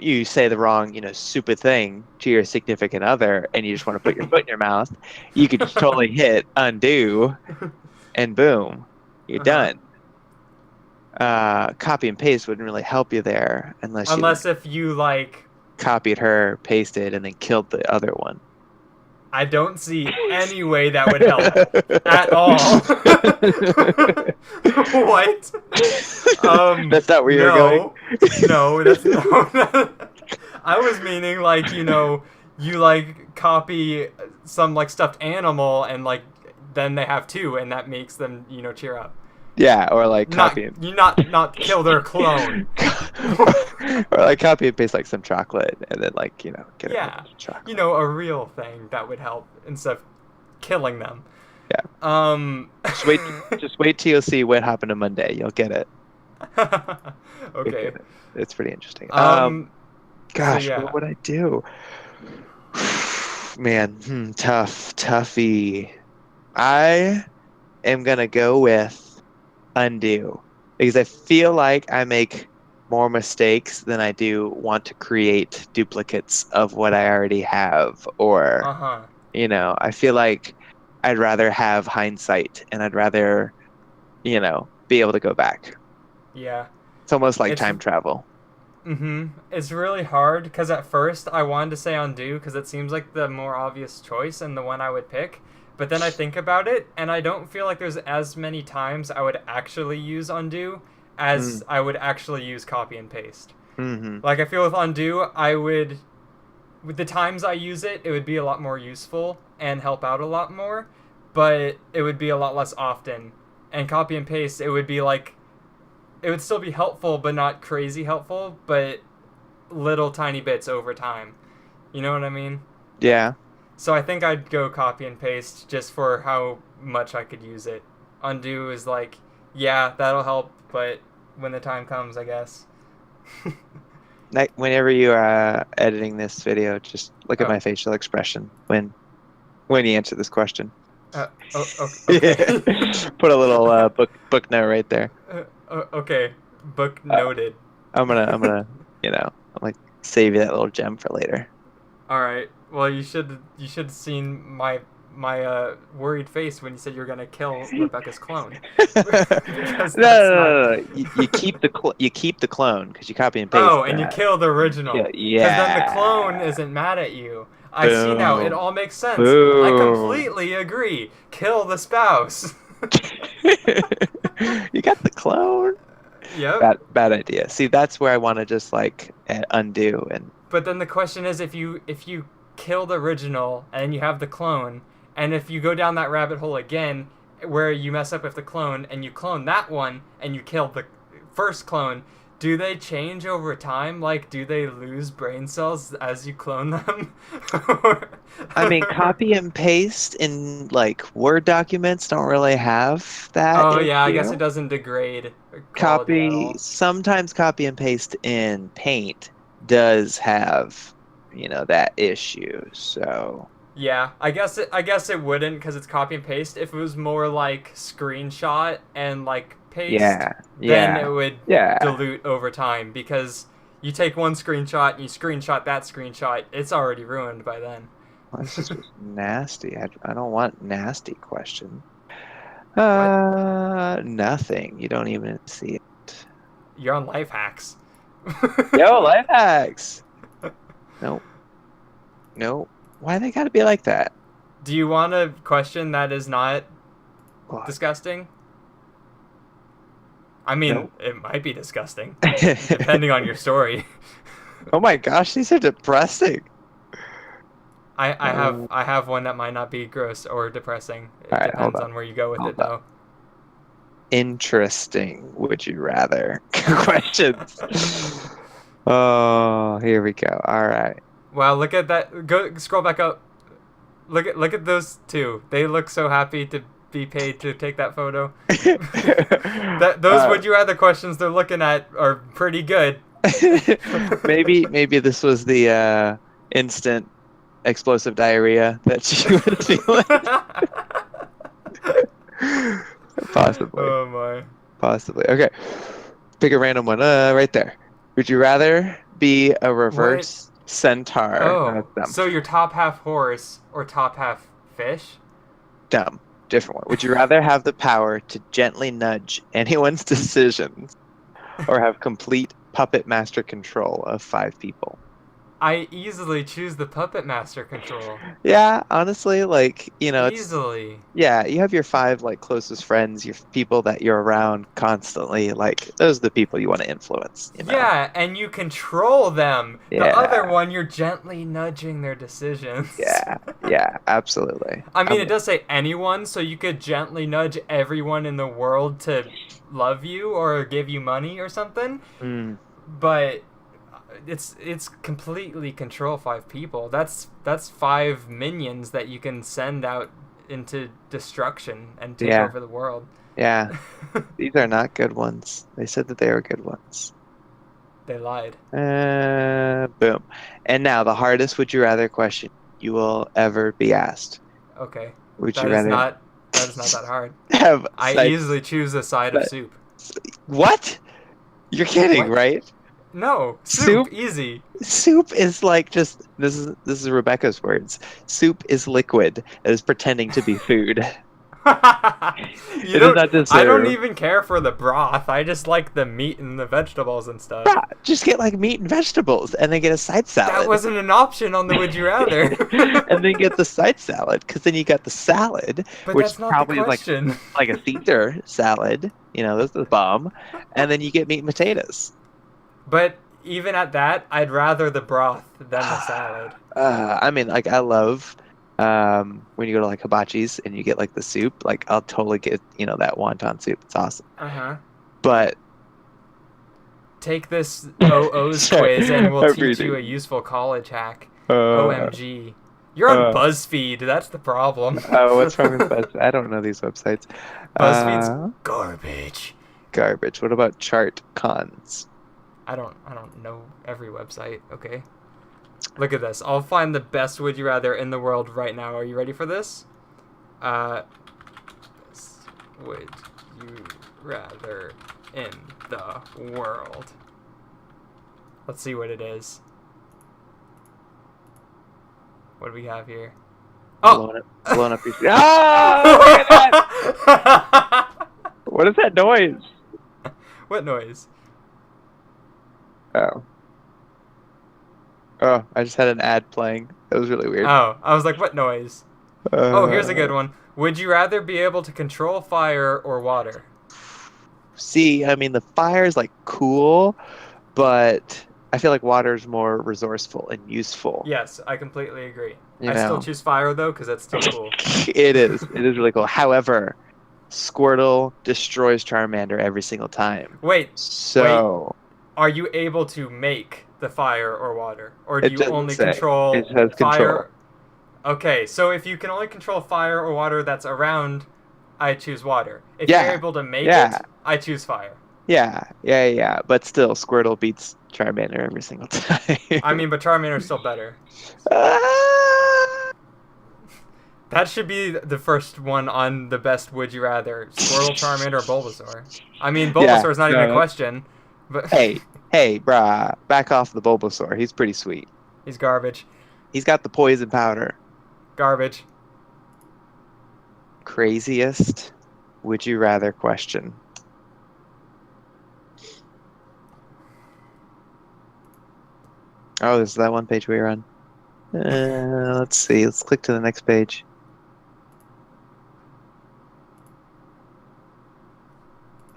You say the wrong, stupid thing to your significant other, and you just want to put your foot in your mouth, you could just totally hit undo, and boom, you're done. Copy and paste wouldn't really help you there unless if you copied her, pasted, and then killed the other one. I don't see any way that would help at all. What? That's not where you're going? No, that's no. I was meaning you copy some stuffed animal and then they have two and that makes them cheer up. Yeah, or copy not kill their clone. Or copy and paste some chocolate and then get a chocolate. A real thing that would help instead of killing them. Yeah. Just wait till you see what happened on Monday. You'll get it. Okay. It's pretty interesting. Gosh, what would I do? Man, toughie. I am gonna go with undo, because I feel like I make more mistakes than I do want to create duplicates of what I already have, or I feel like I'd rather have hindsight and I'd rather be able to go back. Yeah, it's almost like time travel. It's really hard because at first I wanted to say undo because it seems like the more obvious choice and the one I would pick. But then I think about it, and I don't feel like there's as many times I would actually use undo as I would actually use copy and paste. I feel with undo, with the times I use it, it would be a lot more useful and help out a lot more, but it would be a lot less often. And copy and paste, it would be it would still be helpful, but not crazy helpful, but little tiny bits over time. You know what I mean? Yeah. So I think I'd go copy and paste just for how much I could use it. Undo is that'll help, but when the time comes, I guess. Whenever you are editing this video, just look at my facial expression when you answer this question. Okay. Put a little book note right there. Okay, book noted. I'm gonna save you that little gem for later. All right. Well, you should have seen my worried face when you said you were gonna kill Rebecca's clone. No. You keep the clone because you copy and paste. Oh, and you kill the original. Yeah. Because then the clone isn't mad at you. I see now. It all makes sense. Boom. I completely agree. Kill the spouse. You got the clone. Yep. Bad idea. See, that's where I want to just undo and. But then the question is, if you kill the original and you have the clone, and if you go down that rabbit hole again, where you mess up with the clone and you clone that one and you kill the first clone, do they change over time? Do they lose brain cells as you clone them? I mean, copy and paste in Word documents don't really have that. Oh yeah, I guess it doesn't degrade quality at all. Sometimes copy and paste in Paint does have, that issue. So Yeah, I guess it wouldn't because it's copy and paste. If it was more like screenshot and like paste, then it would dilute over time because you take one screenshot and you screenshot that screenshot, it's already ruined by then. Well, this is just nasty. I don't want nasty questions. What? Nothing. You don't even see it. You're on life hacks. Yo, life hacks. Nope. Why they gotta be like that? Do you want a question that is not What? disgusting? I mean, Nope. it might be disgusting, depending on your story. Oh my gosh, these are depressing. I have one that might not be gross or depressing. It All right, hold depends on. on where you go with Hold it, though. Interesting. Would you rather questions? Oh, here we go. All right. Wow, look at that. Go scroll back up. Look at those two. They look so happy to be paid to take that photo. Those would you rather questions they're looking at are pretty good. maybe this was the instant explosive diarrhea that she was feeling. Possibly. Oh my. Possibly. Okay. Pick a random one. Right there. Would you rather be a reverse centaur? Oh, That's dumb. so you're top half horse or top half fish? Dumb. Different one. Would you rather have the power to gently nudge anyone's decisions or have complete puppet master control of 5 people? I easily choose the puppet master control. Yeah, honestly, like, it's, Easily. yeah, you have your 5 like closest friends, your people that you're around constantly. Like, those are the people you want to influence. Yeah, and you control them. Yeah. The other one, you're gently nudging their decisions. Yeah, absolutely. I mean, it does say anyone, so you could gently nudge everyone in the world to love you or give you money or something. But it's completely control 5 people. That's 5 minions that you can send out into destruction and take over the world. Yeah. These are not good ones. They said that they were good ones. They lied. Boom. And now the hardest would you rather question you will ever be asked. Okay. Would That you is rather not that hard. have I easily choose a side of soup. What? You're kidding, What? right? No, Soup? easy. Soup is like just this is Rebecca's words. Soup is liquid. It is pretending to be food. I deserve. don't even care for the broth. I just like the meat and the vegetables and stuff. Yeah, just get like meat and vegetables and then get a side salad. That wasn't an option on the Would You Rather. And then get the side salad because then you got the salad, But which that's not probably the is question. like a Caesar salad. Those are the bomb. And then you get meat and potatoes. But even at that, I'd rather the broth than the salad. I mean, like, I love when you go to like hibachi's and you get like the soup. Like, I'll totally get that wonton soup. It's awesome. But take this OO's Sorry, quiz and we'll I'm teach you a reading. useful college hack. OMG. You're on BuzzFeed. That's the problem. Oh, what's wrong with BuzzFeed? I don't know these websites. BuzzFeed's garbage. Garbage. What about chart cons? I don't know every website, okay? Look at this. I'll find the best Would You Rather in the world right now. Are you ready for this? Would you rather in the world? Let's see what it is. What do we have here? Oh! Blown up your... Oh! Look at that! What is that noise? What noise? Oh, I just had an ad playing. That was really weird. Oh, I was like, what noise? Here's a good one. Would you rather be able to control fire or water? See, I mean, the fire is like cool, but I feel like water is more resourceful and useful. Yes, I completely agree. You I know. still choose fire though, because that's still cool. It is. It is really cool. However, Squirtle destroys Charmander every single time. Wait, So are you able to make the fire or water? Or do It you doesn't only say. control It says fire? control. Okay, so if you can only control fire or water that's around, I choose water. If Yeah, you're able to make yeah. it, I choose fire. Yeah. But still, Squirtle beats Charmander every single time. I mean, but Charmander's still better. Ah! That should be the first one on the best Would You Rather. Squirtle, Charmander, or Bulbasaur. I mean, Bulbasaur's not even a question. But hey, brah, back off the Bulbasaur. He's pretty sweet. He's garbage. He's got the poison powder. Garbage. Craziest Would You Rather question. Oh, this is that one page we were on. Let's see. Let's click to the next page.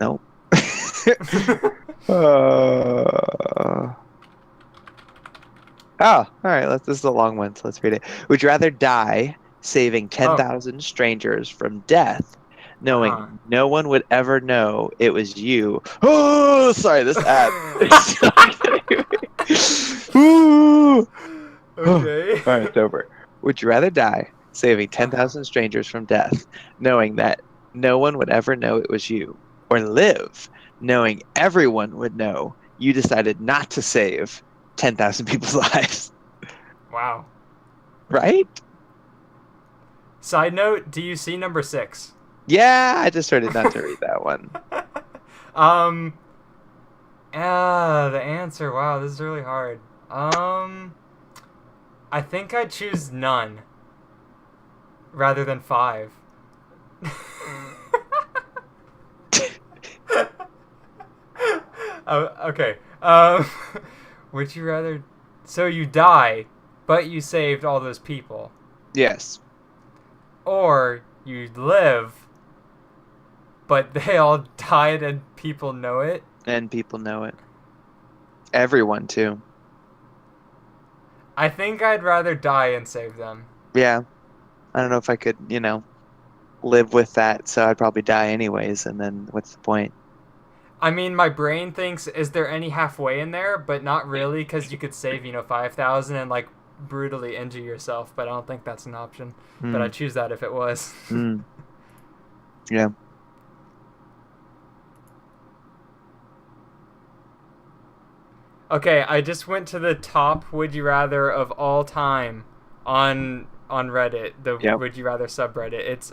Nope. Oh, all right. This is a long one, so let's read it. Would you rather die saving 10,000 strangers from death, knowing no one would ever know it was you? Oh, sorry, this ad. Ooh. Okay. All right, it's over. Would you rather die saving 10,000 strangers from death, knowing that no one would ever know it was you, or live knowing everyone would know you decided not to save 10,000 people's lives? Wow. Right? Side note, do you see number 6? Yeah, I just started not to read that one. The answer. Wow, this is really hard. I think I'd choose none rather than 5. Okay. Would you rather... So you die, but you saved all those people. Yes. Or you live, but they all died and people know it. And people know it. Everyone, too. I think I'd rather die and save them. Yeah. I don't know if I could, live with that, so I'd probably die anyways, and then what's the point? I mean, my brain thinks, is there any halfway in there? But not really, because you could save, 5,000 and, brutally injure yourself, but I don't think that's an option. But I'd choose that if it was. Yeah. Okay, I just went to the top Would You Rather of all time on Reddit, the Would You Rather subreddit. It's...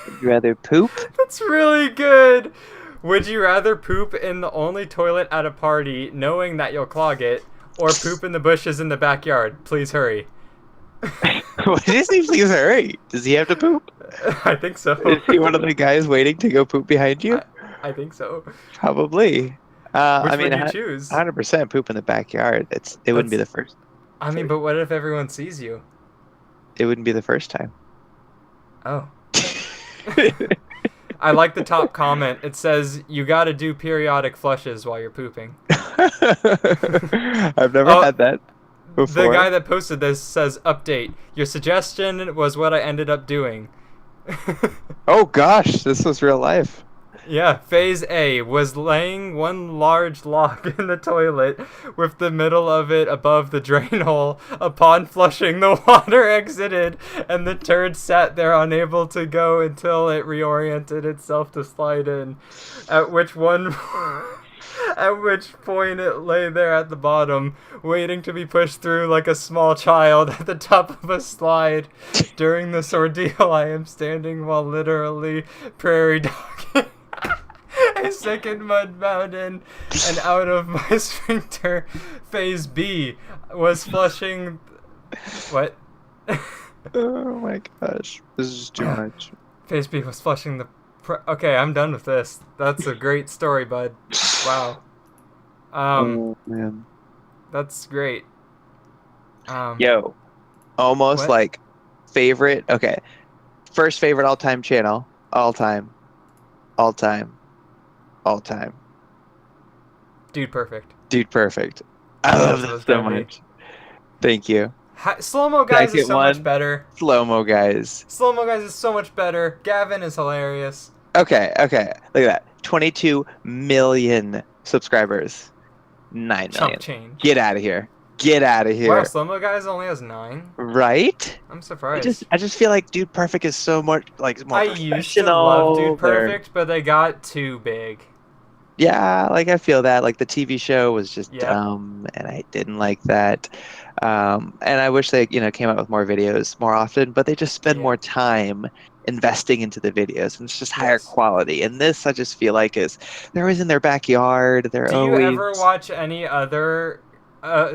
Would you rather poop? That's really good. Would you rather poop in the only toilet at a party knowing that you'll clog it, or poop in the bushes in the backyard? Please hurry. What does he please hurry? Does he have to poop? I think so. Is he one of the guys waiting to go poop behind you? I think so. Probably. Which I mean, would you choose? 100% poop in the backyard. It wouldn't be the first. I mean, but what if everyone sees you? It wouldn't be the first time. Oh. I like the top comment. It says, you gotta do periodic flushes while you're pooping. I've never had that before. The guy that posted this says, update. Your suggestion was what I ended up doing. Oh gosh, this was real life. Yeah, phase A was laying one large log in the toilet with the middle of it above the drain hole. Upon flushing, the water exited and the turd sat there unable to go until it reoriented itself to slide in. At which point it lay there at the bottom, waiting to be pushed through like a small child at the top of a slide. During this ordeal, I am standing while literally prairie dogging a second mud mountain, and out of my sphincter. Phase B was flushing... What? Oh my gosh. This is too much. Phase B was flushing the... Okay, I'm done with this. That's a great story, bud. Wow. Oh, man. That's great. Yo. Almost what? like favorite... Okay. First favorite all-time channel. All-time. Dude perfect. I love this so much. Thank you. Slow-mo guys is so much better. Slow-mo guys. Slow-mo guys is so much better. Gavin is hilarious. Okay. Look at that. 22 million subscribers. 9 million. Chump change. Get out of here. Get out of here. Wow, Slow-Mo Guys only has 9? Right? I'm I surprised. just feel like Dude Perfect is so much like more I professional. used to love Dude Perfect, but they got too big. Yeah, like I feel that. Like the TV show was just Yep. dumb, and I didn't like that. And I wish they, came out with more videos more often, but they just spend Yeah. more time investing into the videos, and it's just higher Yes. quality. And this, I just feel like they're always in their backyard. They're Do you always ever watch any other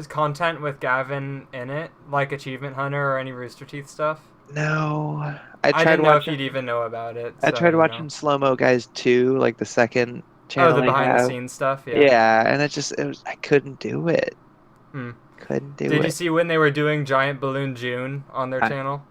content with Gavin in it, like Achievement Hunter or any Rooster Teeth stuff? no. I tried didn't know if watching. you'd even know about it. I So, tried watching Slow Mo Guys 2, like the second Oh, channel the they behind the have. scenes stuff. Yeah. Yeah, and I couldn't do it. Hmm. Couldn't do Did it. you see when they were doing Giant Balloon June on their I- channel?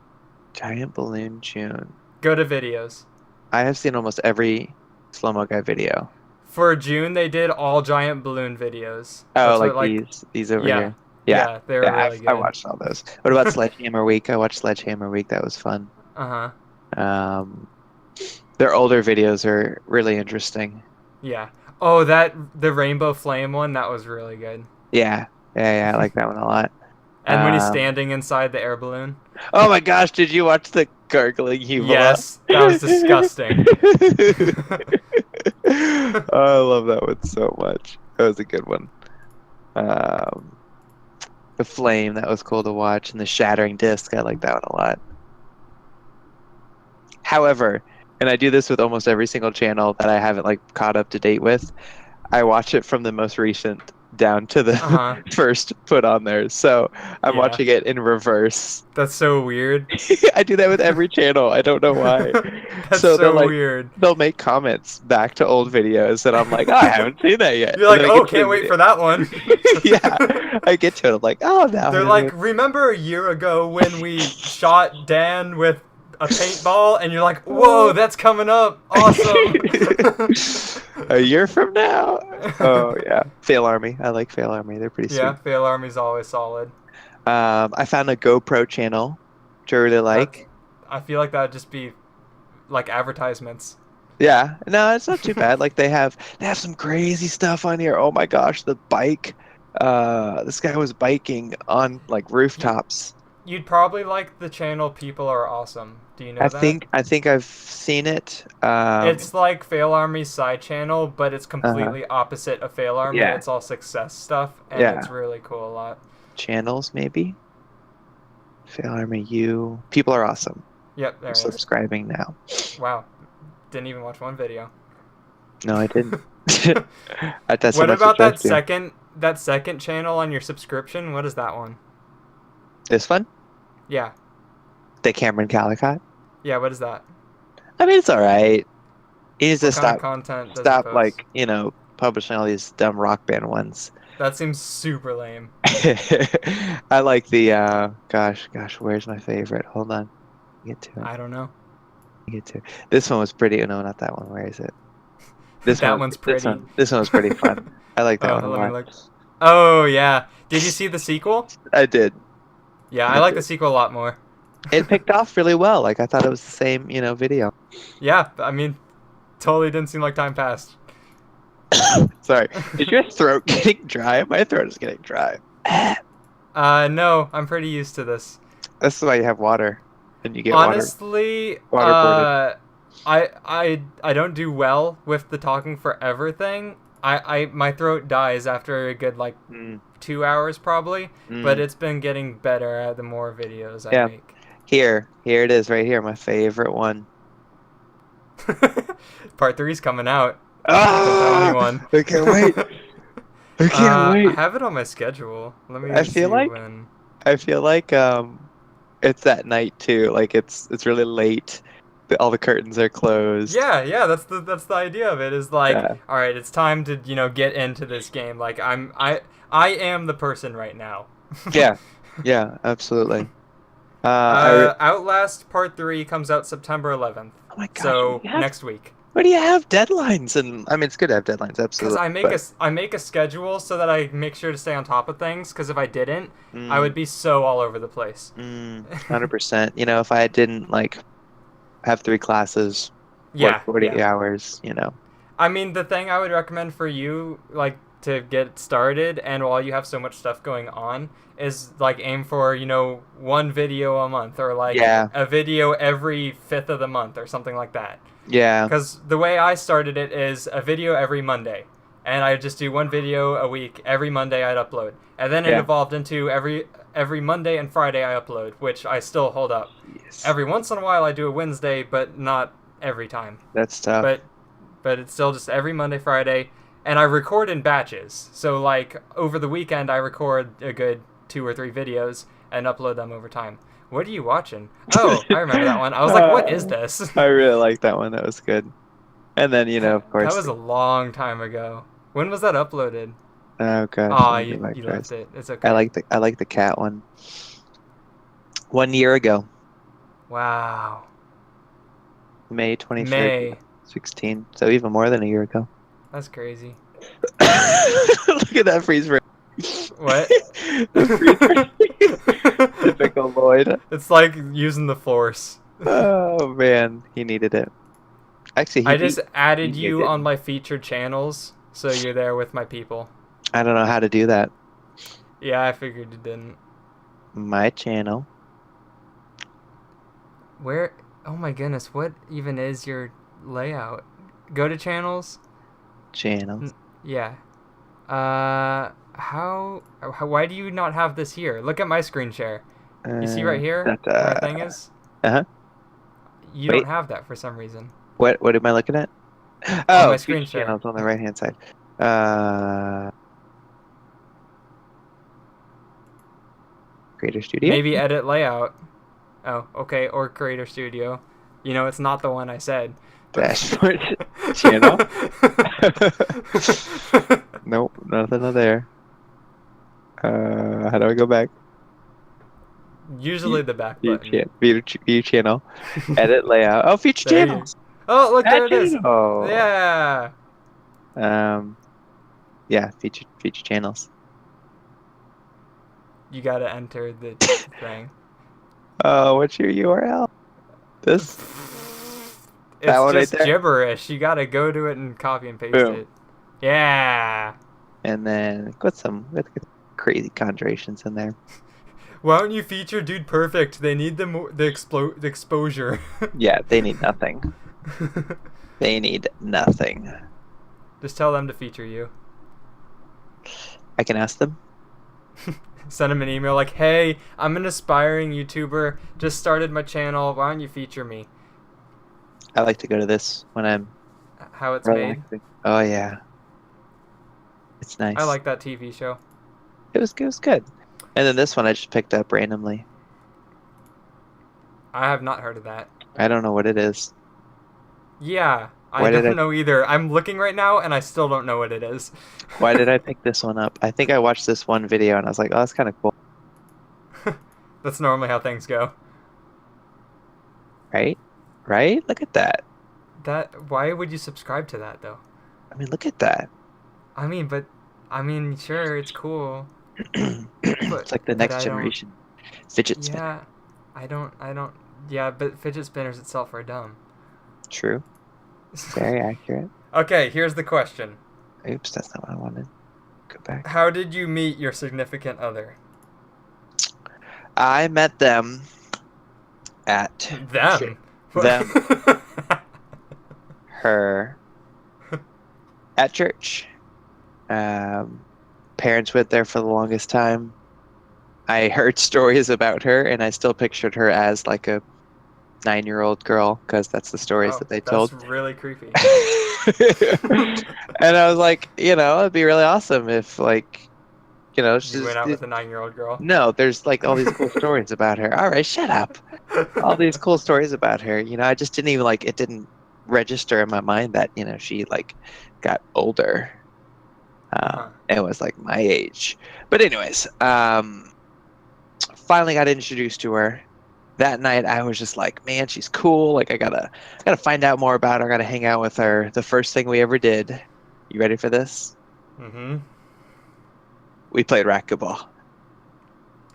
Giant Balloon June. Go to videos. I have seen almost every Slow Mo Guy video. For June, they did all Giant Balloon videos. Oh, That's like what, these over yeah. here. Yeah, they were really good. I watched all those. What about Sledgehammer Week? I watched Sledgehammer Week. That was fun. Uh-huh. Their older videos are really interesting. Yeah. Oh, the Rainbow Flame one, that was really good. Yeah, I like that one a lot. And when he's standing inside the air balloon. Oh my gosh, did you watch the gargling Hubula? Yes, that was disgusting. Oh, I love that one so much. That was a good one. The flame, that was cool to watch, and the shattering disc, I like that one a lot. However, and I do this with almost every single channel that I haven't like caught up to date with, I watch it from the most recent down to the first put on there. So I'm watching it in reverse. That's so weird. I do that with every channel. I don't know why. That's so so weird. They'll make comments back to old videos, and I'm like, oh, I haven't seen that yet. You're like, oh, can't wait for that one. Yeah, I get to it. I'm like, oh, now. They're like, remember a year ago when we shot Dan with a paintball? And you're like, whoa, that's coming up. Awesome. A year from now. Oh, yeah. Fail Army. I like Fail Army. They're pretty sweet. Yeah, Fail Army's always solid. I found a GoPro channel, which I really like. I feel like that would just be like advertisements. Yeah, no, it's not too bad. Like they have some crazy stuff on here. Oh my gosh, the bike. This guy was biking on like rooftops. You'd probably like the channel People Are Awesome. Do you know that? I think I've seen it. It's like Fail Army's side channel, but it's completely opposite of Fail Army. Yeah. It's all success stuff, and it's really cool a lot. Channels maybe. Fail Army U. People Are Awesome. Yep, there I'm it is. subscribing now. Wow, didn't even watch one video. No, I didn't. What about that second channel on your subscription? What is that one? This one? Yeah. The Cameron Calicott? Yeah, what is that? I mean, it's all right. He needs to What kind of content does he stop post? like, publishing all these dumb rock band ones. That seems super lame. I like the gosh, where's my favorite? Hold on. Get to it. I don't know. This one was pretty. No, not that one. Where is it? This one's pretty. This one was pretty fun. I like that one a let me lot. look. Oh yeah. Did you see the sequel? I did. Yeah, I like the sequel a lot more. It picked off really well. Like I thought it was the same, video. Yeah, I mean, totally didn't seem like time passed. Sorry. Is your throat getting dry? My throat is getting dry. No, I'm pretty used to this. That's why you have water, and you get honestly, waterboarded. I don't do well with the talking forever thing. My throat dies after a good 2 hours probably, but it's been getting better the more videos I make. Here it is right here, my favorite one. Part 3's coming out. Ah! I can't wait. I can't wait. I have it on my schedule. Let me I feel like when. I feel like it's at night too. Like it's really late. All the curtains are closed. Yeah, that's the idea of it. Is like, all right, it's time to get into this game. Like I am the person right now. yeah, absolutely. Outlast Part 3 comes out September 11th. Oh my gosh, so next week. Why do you have deadlines? And I mean, it's good to have deadlines, absolutely. Because I make a schedule so that I make sure to stay on top of things. Because if I didn't, I would be so all over the place. 100%. If I didn't have 3 classes, work 40 hours, I mean, the thing I would recommend for you, to get started, and while you have so much stuff going on, is like aim for, one video a month, or like Yeah. a video every 5th of the month or something like that. Yeah. Because the way I started it is a video every Monday, and I just do one video a week. Every Monday I'd upload, and then it Yeah. evolved into every Monday and Friday I upload, which I still hold up. Yes. Every once in a while I do a Wednesday, but not every time. That's tough. But it's still just every Monday, Friday, and I record in batches. So like over the weekend I record a good 2 or 3 videos and upload them over time. What are you watching? Oh, I remember that one. I was like, what is this? I really like that one. That was good. And then, of course. That was a long time ago. When was that uploaded? Oh gosh. Oh, you left it. It's okay. I like the cat one. 1 year ago, Wow. May 23rd, May. 16. So even more than a year ago. That's crazy. Look at that freeze frame. What? The freeze frame. Typical Lloyd. It's like using the Force. Oh man, he needed it. Actually, I just added he you did. on my featured channels, so you're there with my people. I don't know how to do that. Yeah, I figured you didn't. My channel. Where? Oh my goodness, what even is your layout? Go to channels? Channels. Yeah. How why do you not have this here? Look at my screen share. You see right here where my thing is? Uh-huh. You Wait. don't have that for some reason. What am I looking at? Oh, my screen feature share. channels on the right hand side. Creator Studio. Maybe edit layout. Oh, okay, or Creator Studio. It's not the one I said. Dashboard channel. Nope, nothing there. How do I go back? Usually the back button. View channel. Edit layout. Oh, feature There you- channels. Oh, look, there it is. Oh. Yeah. Yeah, feature channels. You gotta enter the thing. Oh, what's your URL? This? It's That one right just there? gibberish. You gotta go to it and copy and paste Boom. it. Yeah. And then with some crazy conjurations in there. Why don't you feature Dude Perfect? They need the exposure. Yeah, they need nothing. They need nothing. Just tell them to feature you. I can ask them. Send them an email like, hey, I'm an aspiring YouTuber. Just started my channel. Why don't you feature me? I like to go to this when I'm How it's made. relaxing. Oh yeah, it's nice. I like that TV show. It was good. And then this one I just picked up randomly. I have not heard of that. I don't know what it is. Yeah, Why I did don't know either. I'm looking right now and I still don't know what it is. Why did I pick this one up? I think I watched this one video and I was like, oh, that's kind of cool. That's normally how things go. Right? Look at that. Why would you subscribe to that though? I mean, look at that. Sure, it's cool. It's like the but next I don't- generation fidget spinner. Yeah, I don't. Yeah, but fidget spinners itself are dumb. True. Very accurate. Okay, here's the question. Oops, that's not what I wanted. Go back. How did you meet your significant other? I met them at Them. Them. her at church. Parents went there for the longest time. I heard stories about her, and I still pictured her as like a 9-year-old girl because that's the stories that they told. That's really creepy. And I was like, it'd be really awesome if, like, she's You went out with a 9-year-old girl. no, there's like all these cool stories about her. All right, shut up. All these cool stories about her. I just didn't even it didn't register in my mind that she like got older. It was like my age. But anyways, finally got introduced to her. That night I was just like, man, she's cool. Like I gotta find out more about her. I gotta hang out with her. The first thing we ever did. You ready for this? Mm-hmm. We played racquetball.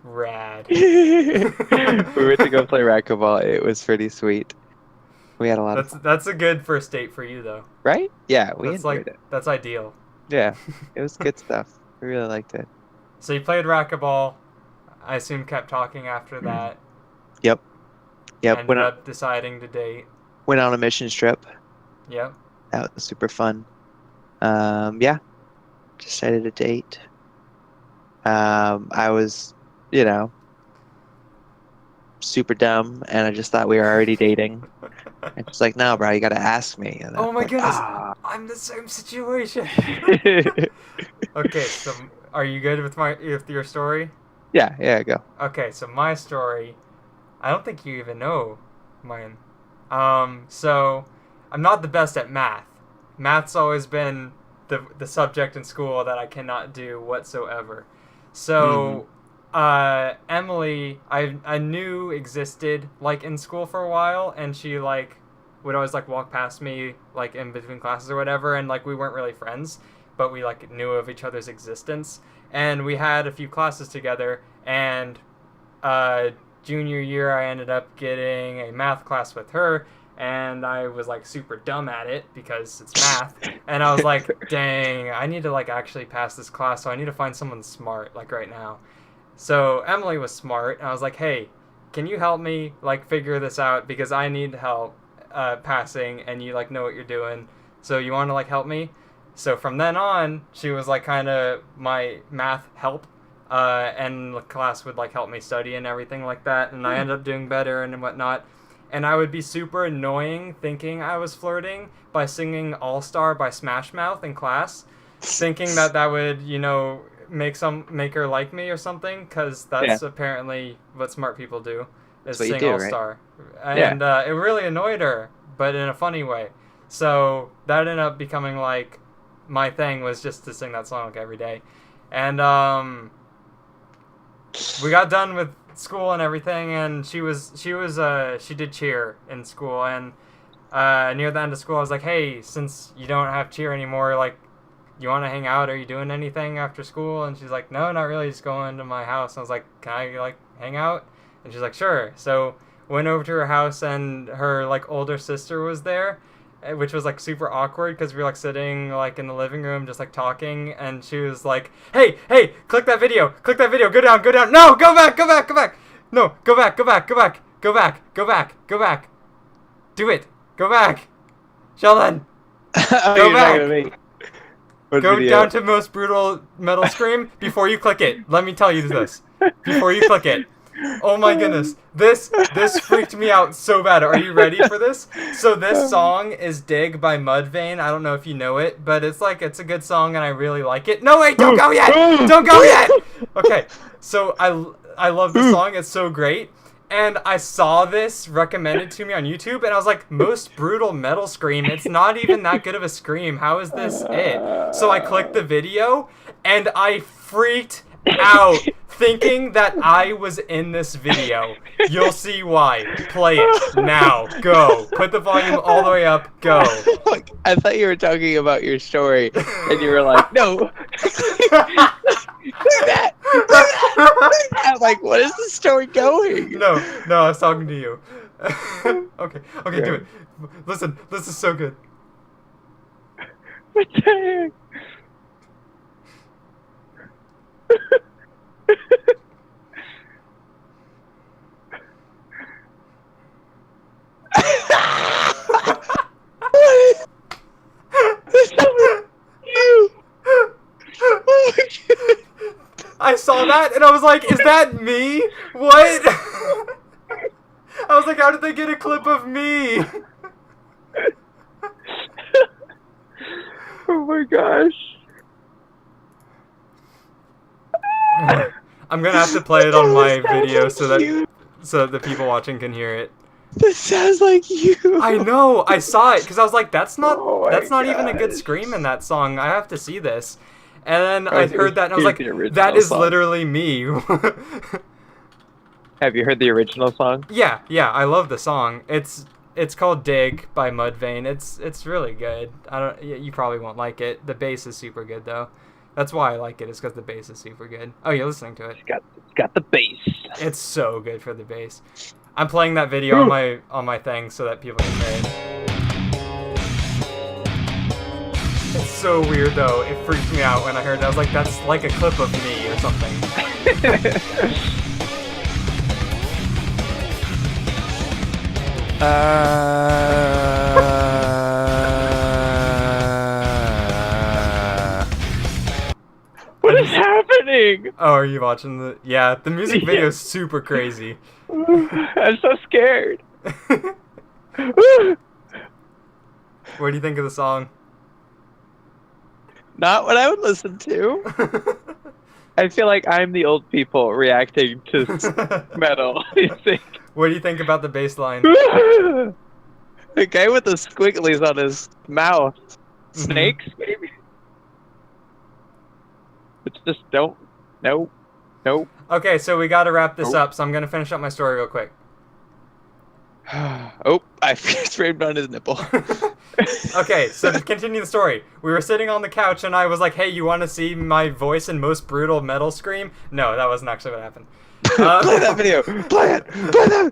Rad. We went to go play racquetball. It was pretty sweet. We had a lot of fun. That's a good first date for you though. Right? Yeah, we That's enjoyed it. that's ideal. Yeah, it was good stuff. I really liked it. So you played racquetball. I assume kept talking after that. Yep. Ended up deciding to date. Went on a mission trip. Yep. That was super fun. Yeah. Decided to date. I was, super dumb, and I just thought we were already dating. And she's like, "No, bro, you gotta ask me." And Oh I'm my like, goodness, "Ah." I'm the same situation. Okay, so are you good with your story? Yeah, go. Okay, so my story, I don't think you even know mine. So I'm not the best at math. Math's always been the subject in school that I cannot do whatsoever. So, Emily, I knew existed like in school for a while, and she like would always like walk past me like in between classes or whatever, and like we weren't really friends, but we like knew of each other's existence, and we had a few classes together, and junior year I ended up getting a math class with her, and I was like super dumb at it because it's math, and I was like, dang, I need to like actually pass this class, so I need to find someone smart like right now. So Emily was smart, and I was like, hey, can you help me like figure this out, because I need help passing, and you like know what you're doing, so you want to like help me? So from then on, she was like kind of my math help, and the class would like help me study and everything like that, and I ended up doing better and whatnot. And I would be super annoying thinking I was flirting by singing All Star by Smash Mouth in class, thinking that would, make her like me or something, because that's apparently what smart people do, is sing All Star. Right? And it really annoyed her, but in a funny way. So that ended up becoming like my thing, was just to sing that song like every day. And we got done with school and everything, and she did cheer in school, and near the end of school I was like, hey, since you don't have cheer anymore, like, you want to hang out? Are you doing anything after school? And she's like, no, not really, just going to my house. And I was like, can I like hang out? And she's like, sure. So went over to her house, and her like older sister was there, which was like super awkward because we were like sitting like in the living room just like talking, and she was like, hey, click that video, go down, no, go back, no, go back, do it, go back, Sheldon, go back, go down to most brutal metal scream before you click it. Let me tell you this, before you click it. Oh my goodness, this freaked me out so bad. Are you ready for this? So this song is Dig by Mudvayne. I don't know if you know it, but it's a good song, and I really like it. No, wait, don't go yet. Okay, so I love the song. It's so great. And I saw this recommended to me on YouTube, and I was like, most brutal metal scream. It's not even that good of a scream. How is this it? So I clicked the video, and I freaked out, thinking that I was in this video. You'll see why. Play it now. Go. Put the volume all the way up. Go. I thought you were talking about your story, and you were like, no. Look at that. I'm like, what is the story going? No, I was talking to you. Okay, do it. Listen, this is so good. What the heck? I saw that and I was like, is that me? What? I was like, how did they get a clip of me? Oh my gosh. I'm gonna have to play it on my video so that the people watching can hear it. This sounds like you. I know. I saw it because I was like, that's not even a good scream in that song. I have to see this. And then I heard that and I was like, that is literally me. Have you heard the original song? Yeah, I love the song. It's called Dig by Mudvayne. It's really good. You probably won't like it. The bass is super good though. That's why I like it, is because the bass is super good. Oh, you're listening to it. It's got the bass. It's so good for the bass. I'm playing that video on my thing so that people can hear it. It's so weird though. It freaked me out when I heard that. I was like, that's like a clip of me or something. What is happening? Oh, are you watching the? Yeah, the music video is super crazy. I'm so scared. What do you think of the song? Not what I would listen to. I feel like I'm the old people reacting to metal. What do you think about the bass line? The guy with the squigglies on his mouth. Snakes, maybe? It's just don't. No. Okay, so we gotta wrap this up, so I'm gonna finish up my story real quick. Oh, I scraped on his nipple. Okay, so to continue the story, we were sitting on the couch and I was like, hey, you want to see my voice in most brutal metal scream? No, that wasn't actually what happened. Play that video. Play that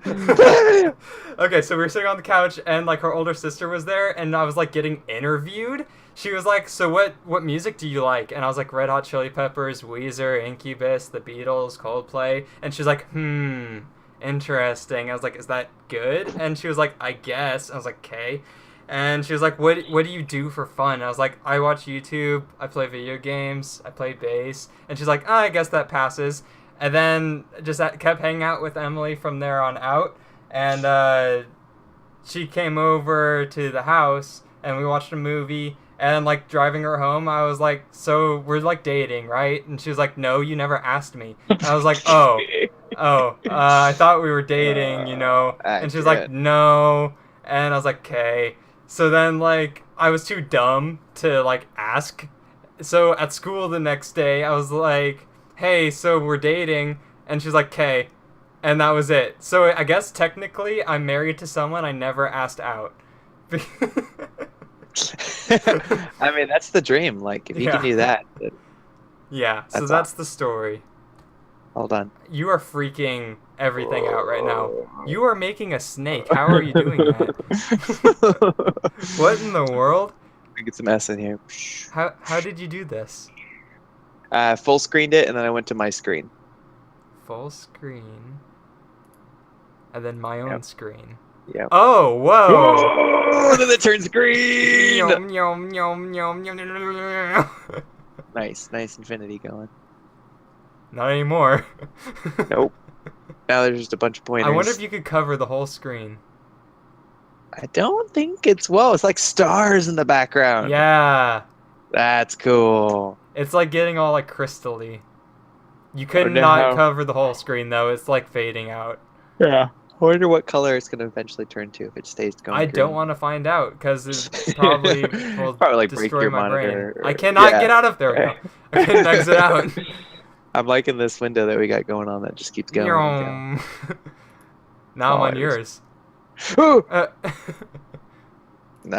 video. Okay, so we were sitting on the couch and like her older sister was there and I was like getting interviewed. She was like, so what music do you like? And I was like, Red Hot Chili Peppers, Weezer, Incubus, The Beatles, Coldplay. And she's like, interesting. I was like, is that good? And she was like, I guess. I was like, okay. And she was like, what do you do for fun? And I was like, I watch YouTube, I play video games, I play bass. And she's like, I guess that passes. And then just kept hanging out with Emily from there on out. And she came over to the house and we watched a movie. And like driving her home, I was like, so we're like dating, right? And she was like, no, you never asked me. And I was like, I thought we were dating, you know? And she was like, no. And I was like, okay. So then like I was too dumb to like ask. So at school the next day, I was like, hey, so we're dating. And she's like, okay. And that was it. So I guess technically I'm married to someone I never asked out. I mean, that's the dream. Like, if you can do that. Yeah, so that's the story. Hold on. You are freaking everything out right now. You are making a snake. How are you doing that? What in the world? I get some S in here. How did you do this? Full screened it, and then I went to my screen. Full screen. And then my own screen. Yeah. Oh, whoa! Oh, then it turns green! Yum, yum, yum, yum, yum, yum, yum. Nice infinity going. Not anymore. Nope. Now there's just a bunch of pointers. I wonder if you could cover the whole screen. I don't think it's it's like stars in the background. Yeah. That's cool. It's like getting all like crystally. You could not cover the whole screen though. It's like fading out. Yeah. I wonder what color it's going to eventually turn to if it stays going I green. don't want to find out because it probably will like destroy break your my monitor. brain. I cannot get out of there. We go. I couldn't exit out. I'm liking this window that we got going on that just keeps going. And going. Now I'm on yours. Now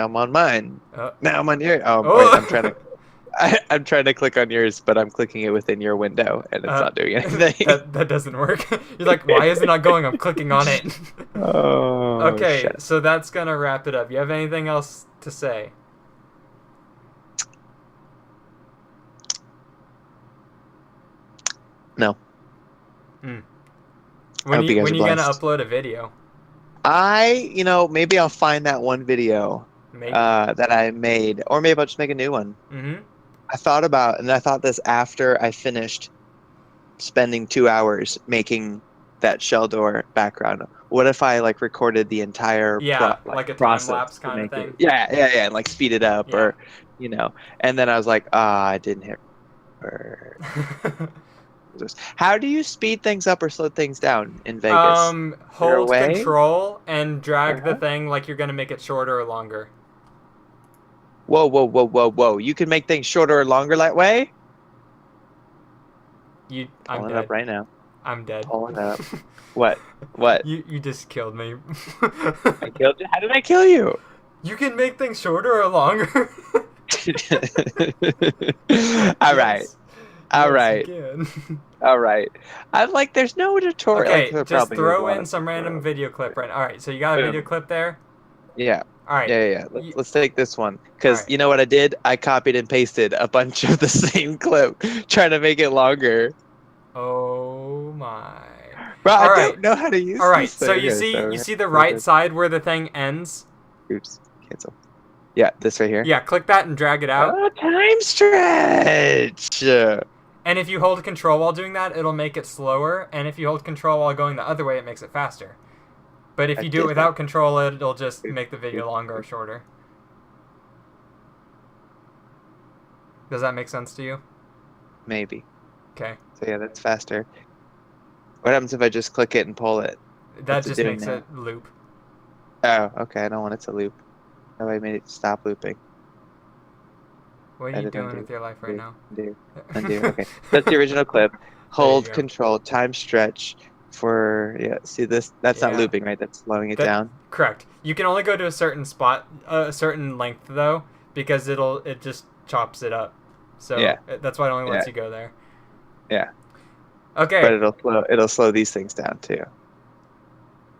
I'm on mine. Now I'm on yours. Oh, wait, I'm trying to click on yours, but I'm clicking it within your window, and it's not doing anything. That doesn't work. You're like, why is it not going? I'm clicking on it. Oh. Okay, shit. so that's gonna wrap it up. You have anything else to say? No. When are you gonna upload a video? Maybe I'll find that one video that I made, or maybe I'll just make a new one. Mm-hmm. I thought this after I finished spending 2 hours making that shell door background. What if I like recorded the entire like a time lapse kind of thing? Yeah, and like speed it up or and then I was like, I didn't hit. How do you speed things up or slow things down in Vegas? Hold control and drag the thing like you're gonna make it shorter or longer. Whoa. You can make things shorter or longer that way? I'm dead. Up right now. I'm dead. Pulling up. What? You just killed me. I killed you? How did I kill you? You can make things shorter or longer. All right. I'm like, there's no tutorial. Okay, just throw in some random video clip right now. All right, so you got a video clip there? Yeah. All right. Yeah. Let's take this one because Alright. you know what I did? I copied and pasted a bunch of the same clip, trying to make it longer. Oh my. Bro, I Alright. don't know how to use All right. this So thing. you see the right side where the thing ends. Oops, cancel. Yeah, this right here. Yeah. Click that and drag it out. Oh, time stretch. And if you hold control while doing that, it'll make it slower. And if you hold control while going the other way, it makes it faster. But if you do it without control, it'll just make the video longer or shorter. Does that make sense to you? Maybe. Okay. So yeah, that's faster. What happens if I just click it and pull it? That What's it just doing makes now? it loop. Oh, okay. I don't want it to loop. That way I made it stop looping. What are you Edit, doing undo, with your life right now? Undo. Okay. That's the original clip. Hold go. control, time stretch for, yeah, see this? That's not Yeah. looping, right? That's slowing it down. Correct. You can only go to a certain spot, a certain length though, because it just chops it up. So Yeah. that's why it only lets Yeah. you go there. Yeah. Okay. But it'll slow these things down too. All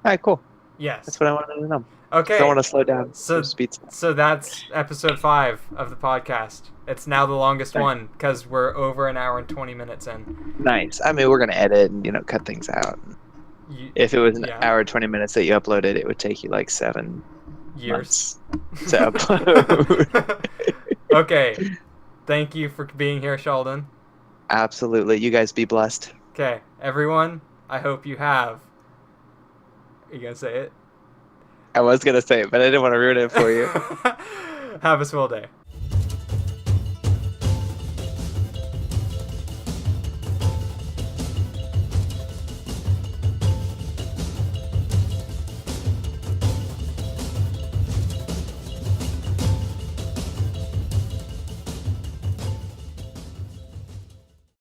right, cool. Yes. That's what I wanted to know. Okay. I want to slow down So some speed stuff. So that's episode 5 of the podcast. It's now the longest Nice. one because we're over an hour and 20 minutes in. Nice. I mean, we're gonna edit and cut things out. If it was an Yeah. hour and 20 minutes that you uploaded, it would take you like 7 Years. months to upload. Okay. Thank you for being here, Sheldon. Absolutely. You guys be blessed. Okay, everyone, I hope you have. Are you gonna say it? I was gonna say it, but I didn't want to ruin it for you. Have a swell day.